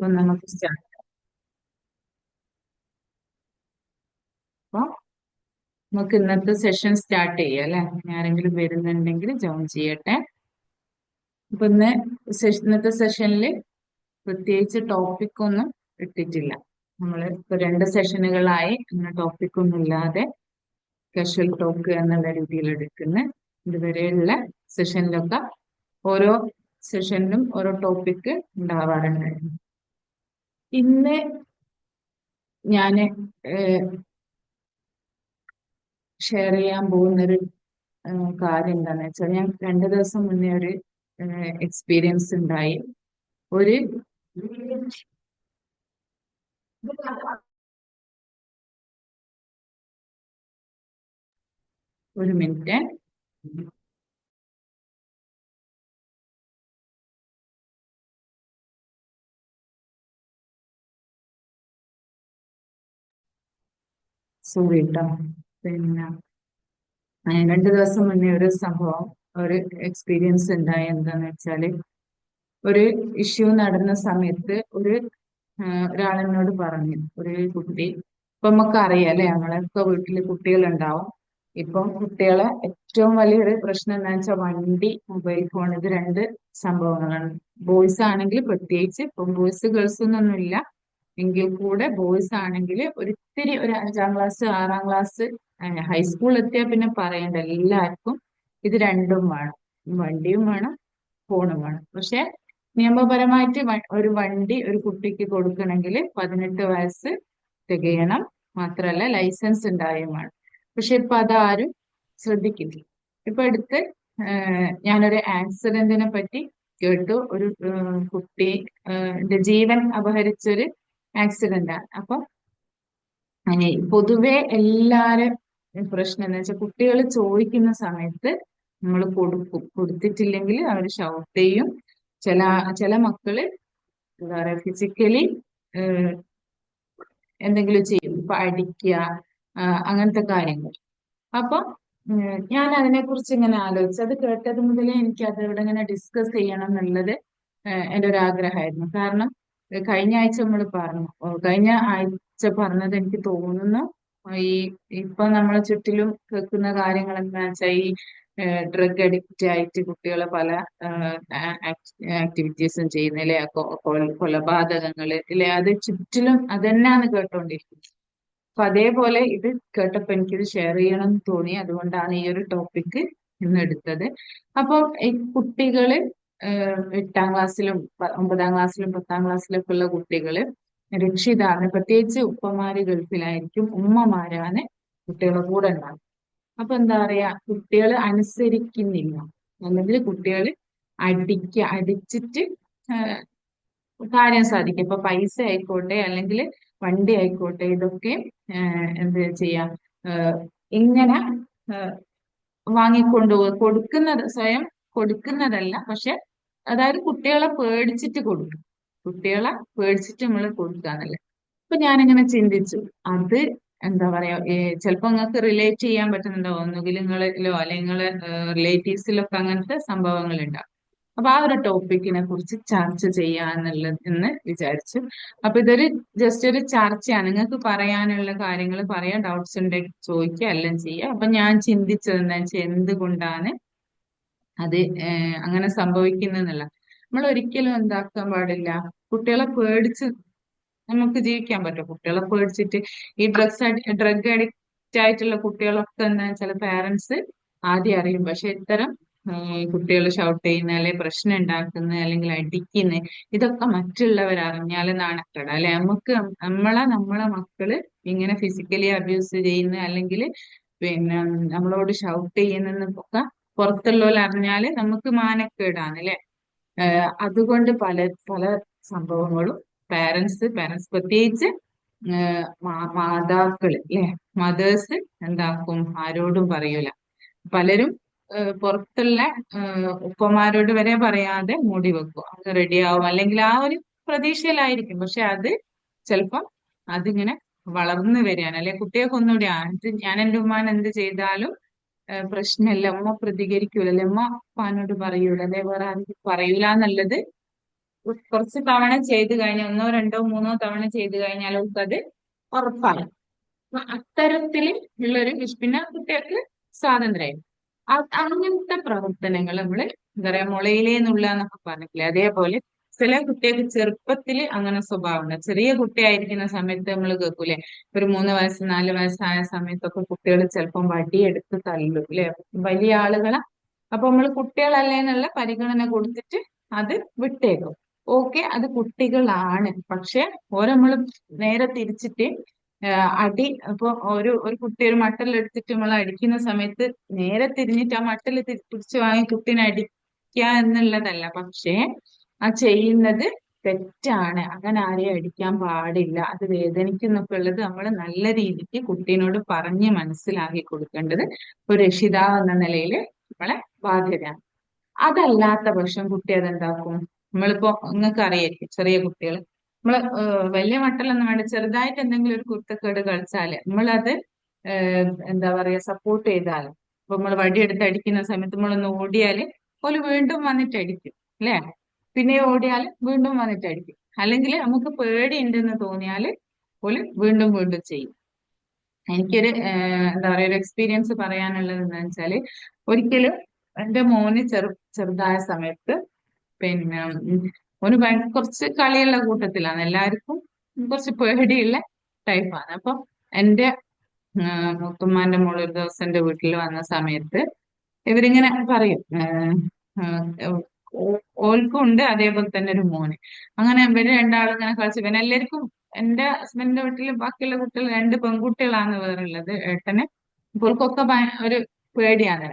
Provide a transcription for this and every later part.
അപ്പൊ നമുക്ക് സ്റ്റാർട്ട്. അപ്പൊ നമുക്ക് ഇന്നത്തെ സെഷൻ സ്റ്റാർട്ട് ചെയ്യാം അല്ലെ? ആരെങ്കിലും വരുന്നുണ്ടെങ്കിൽ ജോയിൻ ചെയ്യട്ടെ. അപ്പൊ ഇന്നത്തെ സെഷനിൽ പ്രത്യേകിച്ച് ടോപ്പിക് ഒന്നും ഇട്ടിട്ടില്ല. നമ്മൾ ഇപ്പൊ 2 സെഷനുകളായി അങ്ങനെ ടോപ്പിക് ഒന്നും ഇല്ലാതെ കാഷ്വൽ ടോക്ക് എന്നുള്ള രീതിയിൽ എടുക്കുന്ന ഇതുവരെയുള്ള സെഷനിലൊക്കെ ഓരോ സെഷനിലും ഓരോ ടോപ്പിക് ഉണ്ടാവാറുണ്ടായിരുന്നു. ഇന്ന് ഞാന് ഷെയർ ചെയ്യാൻ പോകുന്നൊരു കാര്യം എന്താന്ന് വെച്ചാൽ, ഞാൻ 2 ദിവസം മുന്നേ ഒരു എക്സ്പീരിയൻസ് ഉണ്ടായി. ഒരു ഒരു മിനിറ്റ്. സോറി കേട്ടോ. പിന്നെ 2 ദിവസം മുന്നേ ഒരു സംഭവം, ഒരു എക്സ്പീരിയൻസ് ഉണ്ടായി. എന്താന്ന് വെച്ചാല്, ഒരു ഇഷ്യൂ നടന്ന സമയത്ത് ഒരാൾ എന്നോട് പറഞ്ഞു, ഒരു കുട്ടി. ഇപ്പൊ നമുക്കറിയാം അല്ലെ, നമ്മളൊക്കെ വീട്ടില് കുട്ടികളുണ്ടാവും. ഇപ്പം കുട്ടികളെ ഏറ്റവും വലിയൊരു പ്രശ്നം എന്താണെന്ന് വെച്ചാൽ വണ്ടി, മൊബൈൽ ഫോൺ, ഇത് 2 സംഭവങ്ങളാണ്. ബോയ്സ് ആണെങ്കിൽ പ്രത്യേകിച്ച്. ഇപ്പം ബോയ്സ് ഗേൾസ് എന്നൊന്നുമില്ല, എങ്കിൽ കൂടെ ബോയ്സ് ആണെങ്കിൽ ഒരിത്തിരി ഒരു 5-ാം ക്ലാസ് 6-ാം ക്ലാസ് ഹൈസ്കൂൾ എത്തിയാൽ പിന്നെ പറയണ്ട, എല്ലാവർക്കും ഇത് രണ്ടും വേണം. വണ്ടിയും വേണം, ഫോണും വേണം. പക്ഷെ നിയമപരമായിട്ട് ഒരു വണ്ടി ഒരു കുട്ടിക്ക് കൊടുക്കണമെങ്കിൽ 18 വയസ്സ് തികയണം. മാത്രമല്ല ലൈസൻസ് ഉണ്ടാവുകയും വേണം. പക്ഷെ ഇപ്പൊ അതാരും ശ്രദ്ധിക്കില്ല. ഇപ്പൊ അടുത്ത് ഞാനൊരു ആക്സിഡന്റിനെ പറ്റി കേട്ടു. ഒരു കുട്ടി ജീവൻ അപഹരിച്ചൊരു ആക്സിഡന്റ്. അപ്പൊ പൊതുവെ എല്ലാരും പ്രശ്നം എന്ന് വെച്ചാൽ, കുട്ടികൾ ചോദിക്കുന്ന സമയത്ത് നമ്മൾ കൊടുത്തിട്ടില്ലെങ്കിൽ അവർ ഷൗട്ട് ചെയ്യും. ചില ചില മക്കള് എന്താ പറയാ, ഫിസിക്കലി എന്തെങ്കിലും ചെയ്യും. ഇപ്പൊ അടിക്കുക, അങ്ങനത്തെ കാര്യങ്ങൾ. അപ്പൊ ഞാൻ അതിനെ കുറിച്ച് ഇങ്ങനെ ആലോചിച്ചു. അത് കേട്ടത് മുതലേ എനിക്ക് അതോടെ ഇങ്ങനെ ഡിസ്കസ് ചെയ്യണം എന്നുള്ളത് എൻ്റെ ഒരു ആഗ്രഹമായിരുന്നു. കാരണം കഴിഞ്ഞ ആഴ്ച നമ്മൾ പറഞ്ഞു, കഴിഞ്ഞ ആഴ്ച പറഞ്ഞത് എനിക്ക് തോന്നുന്നു, ഈ ഇപ്പൊ നമ്മളെ ചുറ്റിലും കേൾക്കുന്ന കാര്യങ്ങൾ എന്താ വെച്ചാൽ, ഈ ഡ്രഗ് അഡിക്റ്റ് ആയിട്ട് കുട്ടികളെ പല ആക്ടിവിറ്റീസും ചെയ്യുന്നില്ലേ, കൊലപാതകങ്ങള് ഇല്ലേ, അത് ചുറ്റിലും അതന്നെയാണ് കേട്ടോണ്ടിരിക്കുന്നത്. അപ്പൊ അതേപോലെ ഇത് കേട്ടപ്പോ എനിക്കിത് ഷെയർ ചെയ്യണം എന്ന് തോന്നി. അതുകൊണ്ടാണ് ഈ ഒരു ടോപ്പിക് ഇന്ന് എടുത്തത്. അപ്പൊ ഈ കുട്ടികള് 8-ാം ക്ലാസ്സിലും 9-ാം ക്ലാസ്സിലും 10-ാം ക്ലാസ്സിലൊക്കെ ഉള്ള കുട്ടികള് രക്ഷിതാവിന്, പ്രത്യേകിച്ച് ഉപ്പമാര് ഗൾഫിലായിരിക്കും, ഉമ്മമാരാണ് കുട്ടികളെ കൂടെ ഉണ്ടാകും. അപ്പൊ എന്താ പറയാ, കുട്ടികൾ അനുസരിക്കുന്നില്ല, അല്ലെങ്കിൽ കുട്ടികൾ അടിച്ചിട്ട് കാര്യം സാധിക്കും. ഇപ്പൊ പൈസ ആയിക്കോട്ടെ, അല്ലെങ്കിൽ വണ്ടി ആയിക്കോട്ടെ, ഇതൊക്കെ എന്ത് ചെയ്യാം, ഏഹ് ഇങ്ങനെ ഏഹ് വാങ്ങിക്കൊണ്ടുപോകുക. കൊടുക്കുന്നത് സ്വയം കൊടുക്കുന്നതല്ല, പക്ഷെ അതായത് കുട്ടികളെ പേടിച്ചിട്ട് കൊടുക്കും. കുട്ടികളെ പേടിച്ചിട്ട് നമ്മൾ കൊടുക്കാന്നല്ലേ. അപ്പൊ ഞാനിങ്ങനെ ചിന്തിച്ചു, അത് എന്താ പറയാ, ചിലപ്പോ നിങ്ങൾക്ക് റിലേറ്റ് ചെയ്യാൻ പറ്റുന്നുണ്ടോ, ഒന്നുകിൽ നിങ്ങളിലോ അല്ലെങ്കിൽ നിങ്ങളെ റിലേറ്റീവ്സിലൊക്കെ അങ്ങനത്തെ സംഭവങ്ങൾ ഉണ്ടാവും. അപ്പൊ ആ ഒരു ടോപ്പിക്കിനെ കുറിച്ച് ചർച്ച ചെയ്യാന്നുള്ളത് എന്ന് വിചാരിച്ചു. അപ്പൊ ഇതൊരു ജസ്റ്റ് ഒരു ചർച്ചയാണ്. നിങ്ങൾക്ക് പറയാനുള്ള കാര്യങ്ങൾ പറയാം, ഡൗട്ട്സ് ഉണ്ടെങ്കിൽ ചോദിക്കുക, എല്ലാം ചെയ്യുക. അപ്പൊ ഞാൻ ചിന്തിച്ചത് എന്താ വെച്ചാൽ, എന്തുകൊണ്ടാണ് അത് അങ്ങനെ സംഭവിക്കുന്നതെന്നല്ല. നമ്മൾ ഒരിക്കലും എന്താക്കാൻ പാടില്ല, കുട്ടികളെ പേടിച്ച് നമുക്ക് ജീവിക്കാൻ പറ്റും. കുട്ടികളെ പേടിച്ചിട്ട് ഈ ഡ്രഗ് അഡിക്റ്റ് ആയിട്ടുള്ള കുട്ടികളൊക്കെ എന്താ വെച്ചാൽ, പാരന്റ്സ് ആദ്യം അറിയും. പക്ഷെ ഇത്തരം കുട്ടികൾ ഷൗട്ട് ചെയ്യുന്ന, അല്ലെങ്കിൽ പ്രശ്നം ഉണ്ടാക്കുന്ന, അല്ലെങ്കിൽ അടിക്കുന്ന, ഇതൊക്കെ മറ്റുള്ളവർ അറിഞ്ഞാൽ നാണക്കേട് അല്ലെ. നമ്മളെ മക്കള് ഇങ്ങനെ ഫിസിക്കലി അബ്യൂസ് ചെയ്യുന്ന, അല്ലെങ്കിൽ പിന്നെ നമ്മളോട് ഷൗട്ട് ചെയ്യുന്നൊക്കെ പുറത്തുള്ളവർ അറിഞ്ഞാല് നമുക്ക് മാനക്കേടാണ് അല്ലെ. അതുകൊണ്ട് പല പല സംഭവങ്ങളും പാരന്റ്സ് പ്രത്യേകിച്ച് മാതാക്കള് അല്ലെ, മദേഴ്സ് എന്താക്കും, ആരോടും പറയൂല. പലരും പുറത്തുള്ള ഉപ്പമാരോട് വരെ പറയാതെ മൂടി വെക്കും, അത് റെഡിയാവും, അല്ലെങ്കിൽ ആ ഒരു പ്രതീക്ഷയിലായിരിക്കും. പക്ഷെ അത് ചിലപ്പം അതിങ്ങനെ വളർന്നു വരികയാണ്. അല്ലെ, കുട്ടികൾക്ക് ഒന്നുകൂടി ഞാൻ എൻ്റെ ഉമ്മാൻ എന്ത് ചെയ്താലും പ്രശ്നമില്ല, ഉമ്മ പ്രതികരിക്കൂല, അല്ലെ ഉമ്മ ഉപ്പാനോട് പറയൂല, അല്ലെ വേറെ ആരും പറയൂല എന്നുള്ളത് കുറച്ച് തവണ ചെയ്ത് കഴിഞ്ഞാൽ, ഒന്നോ രണ്ടോ മൂന്നോ തവണ ചെയ്ത് കഴിഞ്ഞാൽ അത് ഉറപ്പാണ്. അപ്പൊ അത്തരത്തില് ഉള്ളൊരു പിന്നെ കുട്ടികൾക്ക് സ്വാതന്ത്ര്യം. അങ്ങനത്തെ പ്രവർത്തനങ്ങൾ നമ്മള് എന്താ പറയാ മുളയിലേ നുള്ള എന്നൊക്കെ പറഞ്ഞിട്ടില്ലേ, അതേപോലെ ചില കുട്ടികൾക്ക് ചെറുപ്പത്തിൽ അങ്ങനെ സ്വഭാവമുണ്ട്. ചെറിയ കുട്ടിയായിരിക്കുന്ന സമയത്ത് നമ്മൾ കേൾക്കൂലേ, ഒരു 3 വയസ്സ് 4 വയസ്സായ സമയത്തൊക്കെ കുട്ടികൾ ചിലപ്പം വടിയെടുത്ത് തല്ലും അല്ലെ വലിയ ആളുകളെ. അപ്പൊ നമ്മൾ കുട്ടികളല്ലേ എന്നുള്ള പരിഗണന കൊടുത്തിട്ട് അത് വിട്ടേക്കും. ഓക്കെ, അത് കുട്ടികളാണ്. പക്ഷെ ഓരോ നമ്മൾ നേരെ തിരിച്ചിട്ട് അടി, ഇപ്പൊ ഒരു കുട്ടി ഒരു മട്ടലെടുത്തിട്ട് നമ്മൾ അടിക്കുന്ന സമയത്ത് നേരെ തിരിഞ്ഞിട്ട് ആ മട്ടൽ പിടിച്ച് വാങ്ങി കുട്ടീനെ അടിക്കുക എന്നുള്ളതല്ല. പക്ഷേ ആ ചെയ്യുന്നത് തെറ്റാണ്, അങ്ങനെ ആരെയും അടിക്കാൻ പാടില്ല, അത് വേദനിക്കുന്നൊക്കെ ഉള്ളത് നമ്മൾ നല്ല രീതിക്ക് കുട്ടീനോട് പറഞ്ഞ് മനസ്സിലാക്കി കൊടുക്കേണ്ടത് ഒരു രക്ഷിതാവ് എന്ന നിലയിൽ നമ്മളെ ബാധ്യതയാണ്. അതല്ലാത്ത പക്ഷം കുട്ടി അതെന്താക്കും, നമ്മളിപ്പോ നിങ്ങൾക്ക് അറിയായിരിക്കും ചെറിയ കുട്ടികൾ, നമ്മള് വലിയ മട്ടലൊന്നും വേണ്ട, ചെറുതായിട്ട് എന്തെങ്കിലും ഒരു കുരുത്തക്കേട് കളിച്ചാല് നമ്മളത് എന്താ പറയാ സപ്പോർട്ട് ചെയ്താല്, ഇപ്പൊ നമ്മൾ വടിയെടുത്ത് അടിക്കുന്ന സമയത്ത് നമ്മളൊന്ന് ഓടിയാല് ഓല് വീണ്ടും വന്നിട്ട് അടിക്കും അല്ലെ, പിന്നെ ഓടിയാല് വീണ്ടും വന്നിട്ട് അടിക്കും. അല്ലെങ്കിൽ നമുക്ക് പേടിയുണ്ടെന്ന് തോന്നിയാല് ഓല് വീണ്ടും വീണ്ടും ചെയ്യും. എനിക്കൊരു എന്താ പറയാ ഒരു എക്സ്പീരിയൻസ് പറയാനുള്ളത് എന്താ വെച്ചാല്, ഒരിക്കലും എന്റെ മോന് ചെറുതായ സമയത്ത് പിന്നെ ഓന് കുറച്ച് കളിയുള്ള കൂട്ടത്തിലാണ്, എല്ലാവർക്കും കുറച്ച് പേടിയുള്ള ടൈപ്പാണ്. അപ്പൊ എന്റെ മുത്തുമ്മാന്റെ മോള് ഒരു ദിവസം എന്റെ വീട്ടിൽ വന്ന സമയത്ത് ഇവരിങ്ങനെ പറയും, ഓൾക്കും ഉണ്ട് അതേപോലെ തന്നെ ഒരു മോന്. അങ്ങനെ ഇവര് രണ്ടാളും ഇങ്ങനെ കളിച്ചു. പിന്നെ എല്ലാവർക്കും എന്റെ ഹസ്ബൻഡിന്റെ വീട്ടിൽ ബാക്കിയുള്ള കുട്ടികൾ 2 പെൺകുട്ടികളാണ് വേറുള്ളത്, ഏട്ടന്. ഇപ്പോൾക്കൊക്കെ ഒരു പേടിയാണ്.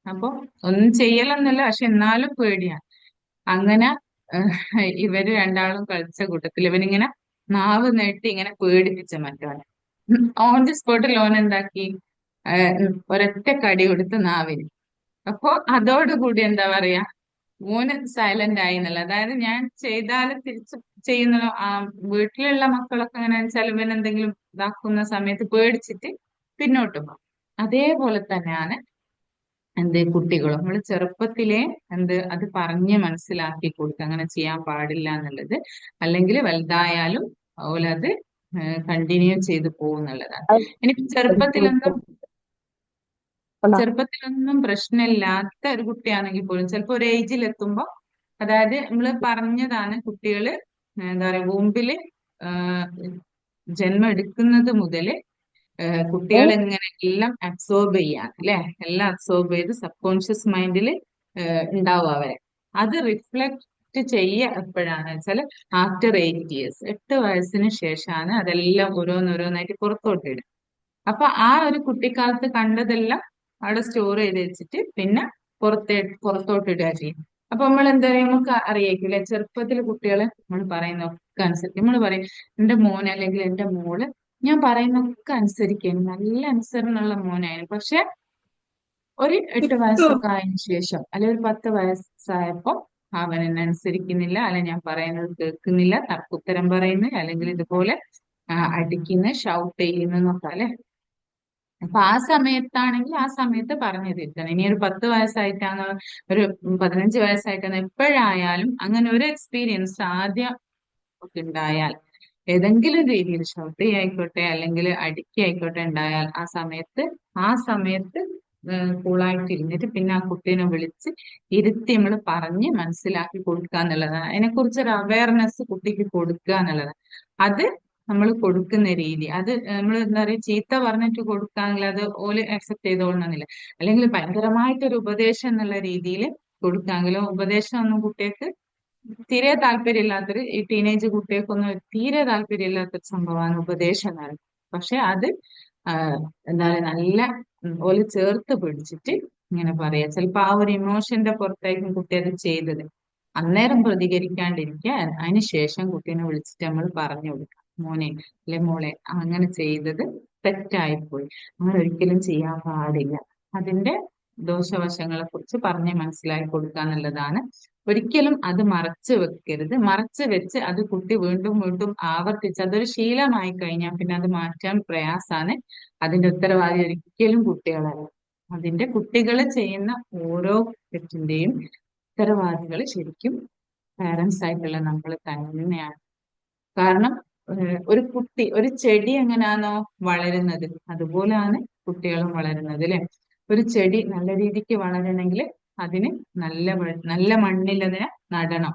അപ്പൊ ഒന്നും ചെയ്യലൊന്നുമില്ല, പക്ഷെ എന്നാലും പേടിയാണ്. അങ്ങനെ ഇവര് രണ്ടാളും കളിച്ച കൂട്ടത്തിൽ ഇവനിങ്ങനെ നാവ് നീട്ടി ഇങ്ങനെ പേടിപ്പിച്ച മറ്റവനെ. ഓൺ ദി സ്പോട്ടിൽ ഓൻ എന്താക്കി, ഒരൊറ്റ കടി കൊടുത്ത് നാവിന്. അപ്പൊ അതോടുകൂടി എന്താ പറയാ, മോന് സൈലന്റ് ആയി എന്നല്ല, അതായത് ഞാൻ ചെയ്താല് തിരിച്ച് ചെയ്യുന്ന വീട്ടിലുള്ള മക്കളൊക്കെ എങ്ങനെ വെച്ചാൽ ഇവൻ എന്തെങ്കിലും ഇതാക്കുന്ന സമയത്ത് പേടിച്ചിട്ട് പിന്നോട്ട് പോകും. അതേപോലെ തന്നെയാണ് എന്ത് കുട്ടികളും നമ്മൾ ചെറുപ്പത്തിലെ അത് പറഞ്ഞ് മനസ്സിലാക്കി കൊടുക്കുക, അങ്ങനെ ചെയ്യാൻ പാടില്ല എന്നുള്ളത്. അല്ലെങ്കിൽ വലുതായാലും ഓലത് കണ്ടിന്യൂ ചെയ്ത് പോകുന്നുള്ളതാണ്. എനിക്ക് ചെറുപ്പത്തിലൊന്നും പ്രശ്നമില്ലാത്ത ഒരു കുട്ടിയാണെങ്കിൽ പോലും ചിലപ്പോ ഒരു ഏജിൽ എത്തുമ്പോ, അതായത് നമ്മൾ പറഞ്ഞതാണ് കുട്ടികള് എന്താ പറയാ വൂമ്പില് ജന്മം എടുക്കുന്നത് മുതല് കുട്ടികൾ ഇങ്ങനെ എല്ലാം അബ്സോർബ് ചെയ്യാൻ അല്ലെ, എല്ലാം അബ്സോർബ് ചെയ്ത് സബ് കോൺഷ്യസ് മൈൻഡിൽ ഉണ്ടാവും അവരെ. അത് റിഫ്ലക്ട് ചെയ്യുക എപ്പോഴാണ് വെച്ചാൽ ആഫ്റ്റർ 8 ഇയേഴ്സ്, 8 വയസ്സിന് ശേഷമാണ് അതെല്ലാം ഓരോന്നോരോന്നായിട്ട് പുറത്തോട്ട് ഇടുക. അപ്പൊ ആ ഒരു കുട്ടിക്കാലത്ത് കണ്ടതെല്ലാം അവിടെ സ്റ്റോർ ചെയ്ത് വെച്ചിട്ട് പിന്നെ പുറത്തോട്ട് ഇടുക ചെയ്യും. അപ്പൊ നമ്മൾ എന്താ പറയുക, നമുക്ക് അറിയിക്കില്ലേ ചെറുപ്പത്തിൽ കുട്ടികളെ നമ്മൾ പറയുന്നൊക്കെ അനുസരിച്ച് നമ്മൾ പറയും എന്റെ മോൻ അല്ലെങ്കിൽ എന്റെ മോള് ഞാൻ പറയുന്നൊക്കെ അനുസരിക്കും, നല്ല അനുസരണമുള്ള മോനായിരുന്നു. പക്ഷെ ഒരു 8 വയസ്സൊക്കെ ആയതിനു ശേഷം അല്ലെങ്കിൽ ഒരു 10 വയസ്സായപ്പോ അവൻ എന്നെ അനുസരിക്കുന്നില്ല, അല്ലെ ഞാൻ പറയുന്നത് കേൾക്കുന്നില്ല, തർക്കുത്തരം പറയുന്നു, അല്ലെങ്കിൽ ഇതുപോലെ അടിക്കുന്ന ഷൗട്ട് ചെയ്യുന്നൊക്കെ അല്ലെ. അപ്പൊ ആ സമയത്താണെങ്കിൽ ആ സമയത്ത് പറഞ്ഞു തിരുത്തണം. ഇനി ഒരു 10 വയസ്സായിട്ടാണ്, ഒരു 15 വയസ്സായിട്ടാണ്, എപ്പോഴായാലും അങ്ങനെ ഒരു എക്സ്പീരിയൻസ് ആദ്യം ഒക്കെ ഉണ്ടായാൽ, ഏതെങ്കിലും രീതിയിൽ ഷൗട്ട് ആയിക്കോട്ടെ അല്ലെങ്കിൽ അടിക്കായിക്കോട്ടെ ഉണ്ടായാൽ, ആ സമയത്ത് കൂളായിട്ട് ഇരുന്നിട്ട് പിന്നെ ആ കുട്ടീനെ വിളിച്ച് ഇരുത്തി നമ്മൾ പറഞ്ഞ് മനസ്സിലാക്കി കൊടുക്കുക എന്നുള്ളതാണ്. അതിനെക്കുറിച്ച് ഒരു അവയർനെസ് കുട്ടിക്ക് കൊടുക്കുക എന്നുള്ളതാണ്. അത് നമ്മൾ കൊടുക്കുന്ന രീതി, അത് നമ്മൾ എന്താ പറയുക ചീത്ത പറഞ്ഞിട്ട് കൊടുക്കാമെങ്കിൽ അത് ഓല് അക്സെപ്റ്റ് ചെയ്തോളണമെന്നില്ല. അല്ലെങ്കിൽ ഭയങ്കരമായിട്ടൊരു ഉപദേശം എന്നുള്ള രീതിയിൽ കൊടുക്കാമെങ്കിലോ, ഉപദേശം ഒന്നും കുട്ടികൾക്ക് തീരെ താല്പര്യമില്ലാത്തൊരു ഈ ടീനേജ് കുട്ടികൾക്കൊന്നും തീരെ താല്പര്യമില്ലാത്തൊരു സംഭവമാണ് ഉപദേശം എന്ന് പറയുന്നത്. പക്ഷെ അത് എന്താ പറയുക നല്ല ഓല് ചേർത്ത് പിടിച്ചിട്ട് ഇങ്ങനെ പറയാ. ചിലപ്പോ ആ ഒരു ഇമോഷന്റെ പുറത്തായിരിക്കും കുട്ടി അത് ചെയ്തത്. അന്നേരം പ്രതികരിക്കാണ്ടിരിക്കുക, അതിനുശേഷം കുട്ടീനെ വിളിച്ചിട്ട് നമ്മൾ പറഞ്ഞു കൊടുക്കുക, മോനെ അല്ലെ മോളെ അങ്ങനെ ചെയ്തത് തെറ്റായിപ്പോയി, അങ്ങനെ ഒരിക്കലും ചെയ്യാൻ പാടില്ല, അതിന്റെ ദോഷവശങ്ങളെ കുറിച്ച് പറഞ്ഞ് മനസ്സിലാക്കി കൊടുക്കുക എന്നുള്ളതാണ്. ഒരിക്കലും അത് മറച്ചു വെക്കരുത്. മറച്ചു വെച്ച് അത് കുട്ടി വീണ്ടും വീണ്ടും ആവർത്തിച്ച് അതൊരു ശീലമായി കഴിഞ്ഞാൽ പിന്നെ അത് മാറ്റാൻ പ്രയാസാണ്. അതിന്റെ ഉത്തരവാദി ഒരിക്കലും കുട്ടികളല്ല. അതിന്റെ കുട്ടികൾ ചെയ്യുന്ന ഓരോ തെറ്റിന്റെയും ഉത്തരവാദികൾ ശരിക്കും പാരന്റ്സ് ആയിട്ടുള്ള നമ്മൾ തന്നെയാണ്. കാരണം ഒരു കുട്ടി, ഒരു ചെടി എങ്ങനെയാണോ വളരുന്നത് അതുപോലെയാണ് കുട്ടികളും വളരുന്നത് അല്ലെ. ഒരു ചെടി നല്ല രീതിക്ക് വളരണമെങ്കിൽ അതിന് നല്ല മണ്ണിൽ അതിനെ നടണം.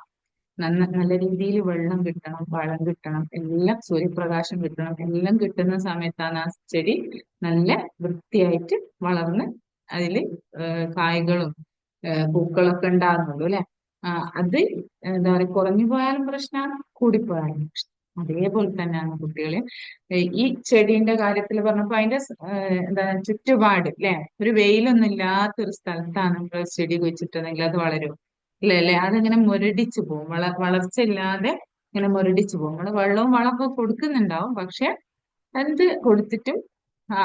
നല്ല രീതിയിൽ വെള്ളം കിട്ടണം, വളം കിട്ടണം, എല്ലാം സൂര്യപ്രകാശം കിട്ടണം. എല്ലാം കിട്ടുന്ന സമയത്താണ് ആ ചെടി നല്ല വൃത്തിയായിട്ട് വളർന്ന് അതില് കായ്കളും പൂക്കളൊക്കെ ഉണ്ടാകുന്നുള്ളൂ അല്ലെ. അത് എന്താ പറയുക, കുറഞ്ഞു പോയാലും പ്രശ്നമാണ്, കൂടിപ്പോയാലും പ്രശ്നം. അതേപോലെ തന്നെയാണ് കുട്ടികളെ ഈ ചെടീന്റെ കാര്യത്തിൽ പറഞ്ഞപ്പോ അതിന്റെ എന്താ ചുറ്റുപാട് അല്ലെ, ഒരു വെയിലൊന്നും ഇല്ലാത്തൊരു സ്ഥലത്താണ് നമ്മൾ ചെടി കുഴിച്ചിട്ടുണ്ടെങ്കിൽ അത് വളരും ഇല്ല അല്ലെ. അതിങ്ങനെ മുരടിച്ചു പോകും, വളർച്ച ഇല്ലാതെ ഇങ്ങനെ മുരടിച്ചു പോകും. നമ്മള് വെള്ളവും വളമൊക്കെ കൊടുക്കുന്നുണ്ടാവും, പക്ഷെ എന്ത് കൊടുത്തിട്ടും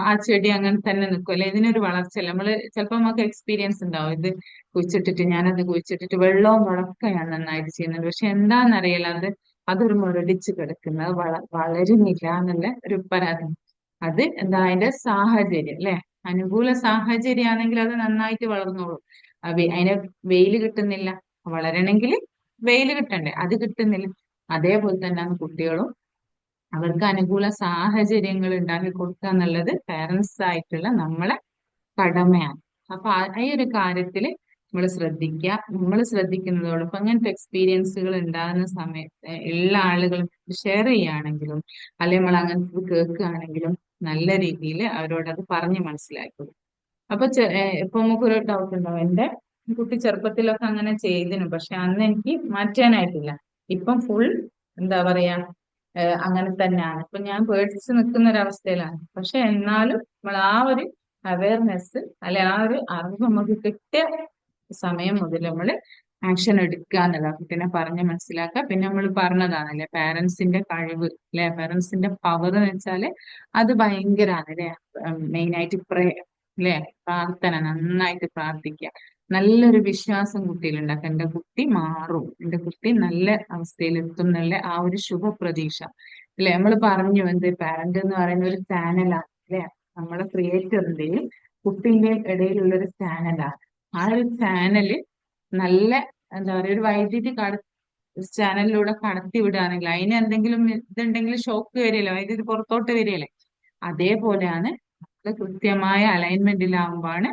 ആ ചെടി അങ്ങനെ തന്നെ നിൽക്കും അല്ലെ. ഇതിനൊരു വളർച്ചയില്ല. നമ്മള് ചിലപ്പോ നമുക്ക് എക്സ്പീരിയൻസ് ഉണ്ടാവും, ഇത് കുഴിച്ചിട്ടിട്ട് ഞാനത് കുഴിച്ചിട്ടിട്ട് വെള്ളവും വളമൊക്കെ ഞാൻ നന്നായിട്ട് ചെയ്യുന്നുണ്ട്, പക്ഷെ എന്താണെന്നറിയില്ല, അതൊരു മുരടിച്ച് കിടക്കുന്നത്, വളരുന്നില്ല എന്നുള്ള ഒരു പരാതി. അത് എന്താ, അതിന്റെ സാഹചര്യം അല്ലെ. അനുകൂല സാഹചര്യം ആണെങ്കിൽ അത് നന്നായിട്ട് വളർന്നോളും. അതിന് വെയിൽ കിട്ടുന്നില്ല, വളരണമെങ്കിൽ വെയിൽ കിട്ടണ്ടേ, അത് കിട്ടുന്നില്ല. അതേപോലെ തന്നെയാണ് കുട്ടികളും, അവർക്ക് അനുകൂല സാഹചര്യങ്ങൾ ഉണ്ടാക്കി കൊടുക്കുക എന്നുള്ളത് പാരന്റ്സ് ആയിട്ടുള്ള നമ്മളെ കടമയാണ്. അപ്പൊ ഈ ഒരു കാര്യത്തിൽ നമ്മൾ ശ്രദ്ധിക്കുക. നമ്മൾ ശ്രദ്ധിക്കുന്നതോടൊപ്പം അങ്ങനത്തെ എക്സ്പീരിയൻസുകൾ ഉണ്ടാകുന്ന സമയത്ത് ഉള്ള ആളുകൾ ഷെയർ ചെയ്യുകയാണെങ്കിലും, അല്ലെങ്കിൽ നമ്മൾ അങ്ങനത്തെ കേൾക്കുകയാണെങ്കിലും നല്ല രീതിയിൽ അവരോട് അത് പറഞ്ഞ് മനസ്സിലാക്കി കൊടുക്കും. അപ്പൊ ഇപ്പൊ നമുക്കൊരു ഡൗട്ട് ഉണ്ടാവും, എന്റെ കുട്ടി ചെറുപ്പത്തിലൊക്കെ അങ്ങനെ ചെയ്തിരുന്നു, പക്ഷെ അന്ന് എനിക്ക് മാറ്റാനായിട്ടില്ല. ഇപ്പം ഫുൾ എന്താ പറയാ, അങ്ങനെ തന്നെയാണ്. ഇപ്പൊ ഞാൻ പേടിച്ച് നിൽക്കുന്ന ഒരവസ്ഥയിലാണ്. പക്ഷെ എന്നാലും നമ്മൾ ആ ഒരു അവയർനെസ് അല്ലെ, ആ ഒരു അറിവ് നമുക്ക് കിട്ടിയ സമയം മുതൽ നമ്മൾ ആക്ഷൻ എടുക്കുക എന്നുള്ളതാണ്. കുട്ടീനെ പറഞ്ഞ് മനസ്സിലാക്കുക. പിന്നെ നമ്മൾ പറഞ്ഞതാണല്ലേ പാരന്റ്സിന്റെ കഴിവ് അല്ലെ, പാരന്റ്സിന്റെ പവർ എന്ന് വെച്ചാല് അത് ഭയങ്കരമാണ് അല്ലെ. മെയിനായിട്ട് അല്ലെ, പ്രാർത്ഥന, നന്നായിട്ട് പ്രാർത്ഥിക്കുക. നല്ലൊരു വിശ്വാസം കുട്ടിയിലുണ്ടാക്കുക, എന്റെ കുട്ടി മാറും, എന്റെ കുട്ടി നല്ല അവസ്ഥയിൽ എത്തും എന്നുള്ള ആ ഒരു ശുഭ പ്രതീക്ഷ അല്ലെ. നമ്മൾ പറഞ്ഞു എന്ത്, പാരന്റ് എന്ന് പറയുന്ന ഒരു ചാനലാണ് അല്ലെ, നമ്മളെ ക്രിയേറ്ററിന്റെയും കുട്ടീന്റെയും ഇടയിലുള്ള ഒരു ചാനലാണ്. ആ ഒരു ചാനല് നല്ല എന്താ പറയുക, ഒരു വൈദ്യുതി ചാനലിലൂടെ കടത്തി വിടുകയാണെങ്കിൽ അതിന് എന്തെങ്കിലും ഇതുണ്ടെങ്കിൽ ഷോക്ക് വരികയല്ലോ, വൈദ്യുതി പുറത്തോട്ട് വരികയല്ലേ. അതേപോലെയാണ് അത് കൃത്യമായ അലൈൻമെന്റിലാവുമ്പോഴാണ്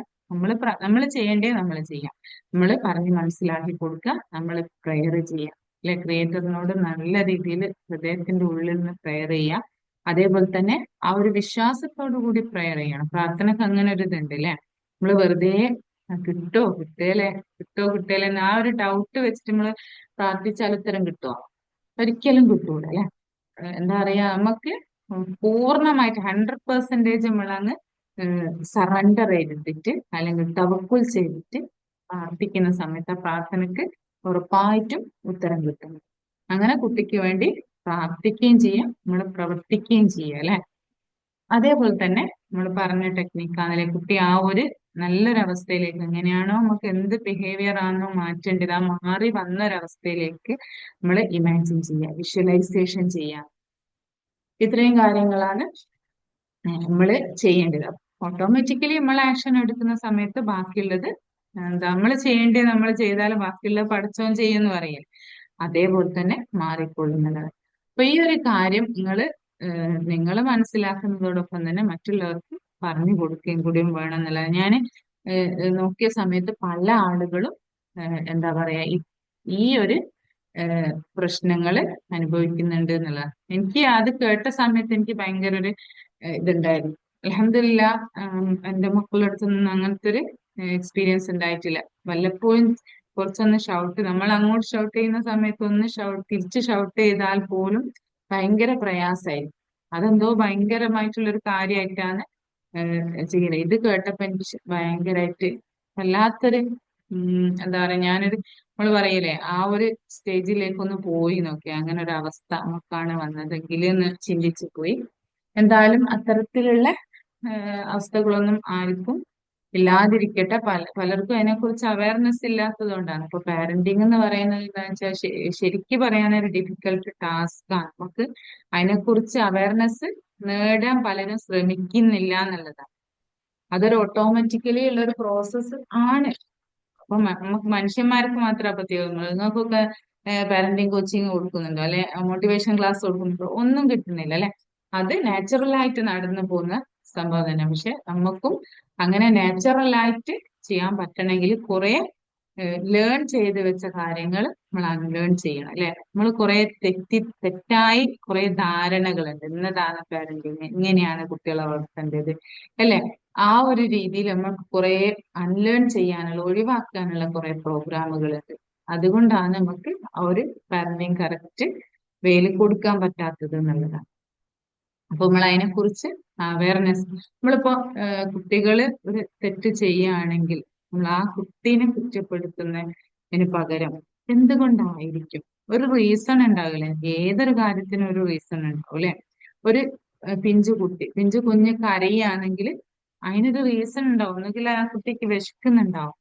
നമ്മൾ ചെയ്യേണ്ടത് നമ്മൾ ചെയ്യാം. നമ്മൾ പറഞ്ഞ് മനസ്സിലാക്കി കൊടുക്കുക, നമ്മൾ പ്രെയർ ചെയ്യുക അല്ലെ, ക്രിയേറ്ററിനോട് നല്ല രീതിയിൽ ഹൃദയത്തിന്റെ ഉള്ളിൽ നിന്ന് പ്രെയർ ചെയ്യുക. അതേപോലെ തന്നെ ആ ഒരു വിശ്വാസത്തോടു കൂടി പ്രെയർ ചെയ്യണം. പ്രാർത്ഥനക്ക് അങ്ങനെ ഒരു ഇതുണ്ട് അല്ലെ. നമ്മൾ വെറുതെ കിട്ടോ കിട്ടേലേ, കിട്ടോ കിട്ടേലേ എന്ന് ആ ഒരു ഡൗട്ട് വെച്ചിട്ട് നമ്മൾ പ്രാർത്ഥിച്ചാൽ ഉത്തരം കിട്ടുമോ? ഒരിക്കലും കിട്ടൂല അല്ലെ. എന്താ പറയാ, നമുക്ക് പൂർണ്ണമായിട്ട് 100% നമ്മളങ്ങ് സറണ്ടർ ചെയ്തിട്ട് അല്ലെങ്കിൽ തവക്കുൽ ചെയ്തിട്ട് പ്രാർത്ഥിക്കുന്ന സമയത്ത് ആ പ്രാർത്ഥനക്ക് ഉറപ്പായിട്ടും ഉത്തരം കിട്ടും. അങ്ങനെ കുട്ടിക്ക് വേണ്ടി പ്രാർത്ഥിക്കുകയും ചെയ്യാം, നമ്മൾ പ്രവർത്തിക്കുകയും ചെയ്യാം അല്ലെ. അതേപോലെ തന്നെ നമ്മൾ പറഞ്ഞ ടെക്നിക്കാണല്ലേ, കുട്ടി ആ ഒരു നല്ലൊരവസ്ഥയിലേക്ക്, എങ്ങനെയാണോ നമുക്ക് എന്ത് ബിഹേവിയർ ആണോ മാറ്റേണ്ടത്, ആ മാറി വന്ന ഒരവസ്ഥയിലേക്ക് നമ്മൾ ഇമാജിൻ ചെയ്യുക, വിഷ്വലൈസേഷൻ ചെയ്യുക. ഇത്രയും കാര്യങ്ങളാണ് നമ്മൾ ചെയ്യേണ്ടത്. ഓട്ടോമാറ്റിക്കലി നമ്മൾ ആക്ഷൻ എടുക്കുന്ന സമയത്ത് ബാക്കിയുള്ളത് എന്താ നമ്മൾ ചെയ്യേണ്ടത്, നമ്മൾ ചെയ്താൽ ബാക്കിയുള്ളത് പഠിച്ചോൻ ചെയ്യുമെന്ന് പറയും. അതേപോലെ തന്നെ മാറിക്കൊള്ളുന്നതാണ്. അപ്പൊ ഈ ഒരു കാര്യം നിങ്ങൾ മനസ്സിലാക്കുന്നതോടൊപ്പം തന്നെ മറ്റുള്ളവർക്ക് പറഞ്ഞു കൊടുക്കുകയും കൂടിയും വേണം എന്നുള്ളത്. ഞാൻ നോക്കിയ സമയത്ത് പല ആളുകളും എന്താ പറയാ, ഈ ഒരു പ്രശ്നങ്ങള് അനുഭവിക്കുന്നുണ്ട് എന്നുള്ളതാണ്. എനിക്ക് അത് കേട്ട സമയത്ത് എനിക്ക് ഭയങ്കര ഒരു ഇതുണ്ടായിരുന്നു. അൽഹംദുലില്ലാ, എന്റെ മക്കളുടെ അടുത്തൊന്നും അങ്ങനത്തെ ഒരു എക്സ്പീരിയൻസ് ഉണ്ടായിട്ടില്ല. വല്ലപ്പോഴും കുറച്ചൊന്ന് ഷൗട്ട്, നമ്മൾ അങ്ങോട്ട് ഷൗട്ട് ചെയ്യുന്ന സമയത്ത് ഒന്ന് തിരിച്ച് ഷൗട്ട് ചെയ്താൽ പോലും ഭയങ്കര പ്രയാസമായിരിക്കും. അതെന്തോ ഭയങ്കരമായിട്ടുള്ള ഒരു കാര്യമായിട്ടാണ് ചെയ്യുന്നത്. ഇത് കേട്ടപ്പോ എനിക്ക് ഭയങ്കരമായിട്ട് വല്ലാത്തൊരു എന്താ പറയാ, നമ്മള് പറയില്ലേ, ആ ഒരു സ്റ്റേജിലേക്ക് ഒന്ന് പോയി നോക്കി, അങ്ങനെ ഒരു അവസ്ഥ നമുക്കാണ് വന്നതെങ്കിൽ എന്ന് ചിന്തിച്ചു പോയി. എന്തായാലും അത്തരത്തിലുള്ള അവസ്ഥകളൊന്നും ആർക്കും ഇല്ലാതിരിക്കട്ടെ. പലർക്കും അതിനെക്കുറിച്ച് അവയർനെസ് ഇല്ലാത്തത് കൊണ്ടാണ്. ഇപ്പൊ പാരന്റിങ് എന്ന് പറയുന്നത് എന്താണെന്ന് വെച്ചാൽ ശരിക്കും പറയാനൊരു ഡിഫിക്കൽട്ട് ടാസ്ക് ആണ്. നമുക്ക് അതിനെക്കുറിച്ച് അവയർനെസ് നേടാൻ പലരും ശ്രമിക്കുന്നില്ല എന്നുള്ളതാണ്. അതൊരു ഓട്ടോമാറ്റിക്കലി ഉള്ള ഒരു പ്രോസസ്സ് ആണ്. അപ്പൊ നമുക്ക് മനുഷ്യന്മാർക്ക് മാത്രമേ പറ്റിയുള്ളൂ. മൃഗങ്ങൾക്കൊക്കെ പാരന്റിങ് കോച്ചിങ് കൊടുക്കുന്നുണ്ടോ, അല്ലെ മോട്ടിവേഷൻ ക്ലാസ് കൊടുക്കുന്നുണ്ടോ? ഒന്നും കിട്ടുന്നില്ല അല്ലെ. അത് നാച്ചുറൽ ആയിട്ട് നടന്നു പോകുന്ന സംഭവം തന്നെ. പക്ഷെ നമുക്കും അങ്ങനെ നാച്ചുറൽ ആയിട്ട് ചെയ്യാൻ പറ്റണമെങ്കിൽ കുറെ ലേൺ ചെയ്ത് വെച്ച കാര്യങ്ങൾ നമ്മൾ അൺലേൺ ചെയ്യണം അല്ലെ. നമ്മൾ കുറെ തെറ്റായി കുറെ ധാരണകളുണ്ട്. ഇന്നതാണ് പാരന്റിങ്, ഇങ്ങനെയാണ് കുട്ടികളെ വളർത്തേണ്ടത് അല്ലെ. ആ ഒരു രീതിയിൽ നമുക്ക് കുറെ അൺലേൺ ചെയ്യാനുള്ള, ഒഴിവാക്കാനുള്ള കുറെ പ്രോഗ്രാമുകളുണ്ട്. അതുകൊണ്ടാണ് നമുക്ക് ആ ഒരു പാരന്റിങ് കറക്റ്റ് വേയിൽ കൊടുക്കാൻ പറ്റാത്തത് എന്നുള്ളതാണ്. അപ്പൊ നമ്മൾ അതിനെ കുറിച്ച് അവയർനെസ്, നമ്മളിപ്പോ കുട്ടികള് ഒരു തെറ്റ് ചെയ്യുകയാണെങ്കിൽ നമ്മൾ ആ കുട്ടീനെ കുറ്റപ്പെടുത്തുന്നതിന് പകരം എന്തുകൊണ്ടായിരിക്കും, ഒരു റീസൺ ഉണ്ടാവില്ലേ. ഏതൊരു കാര്യത്തിനും ഒരു റീസൺ ഉണ്ടാവും അല്ലെ. ഒരു പിഞ്ചു കുഞ്ഞ് കരയുകയാണെങ്കിൽ അതിനൊരു റീസൺ ഉണ്ടാവും. ഒന്നുകിൽ ആ കുട്ടിക്ക് വിശക്കുന്നുണ്ടാവും,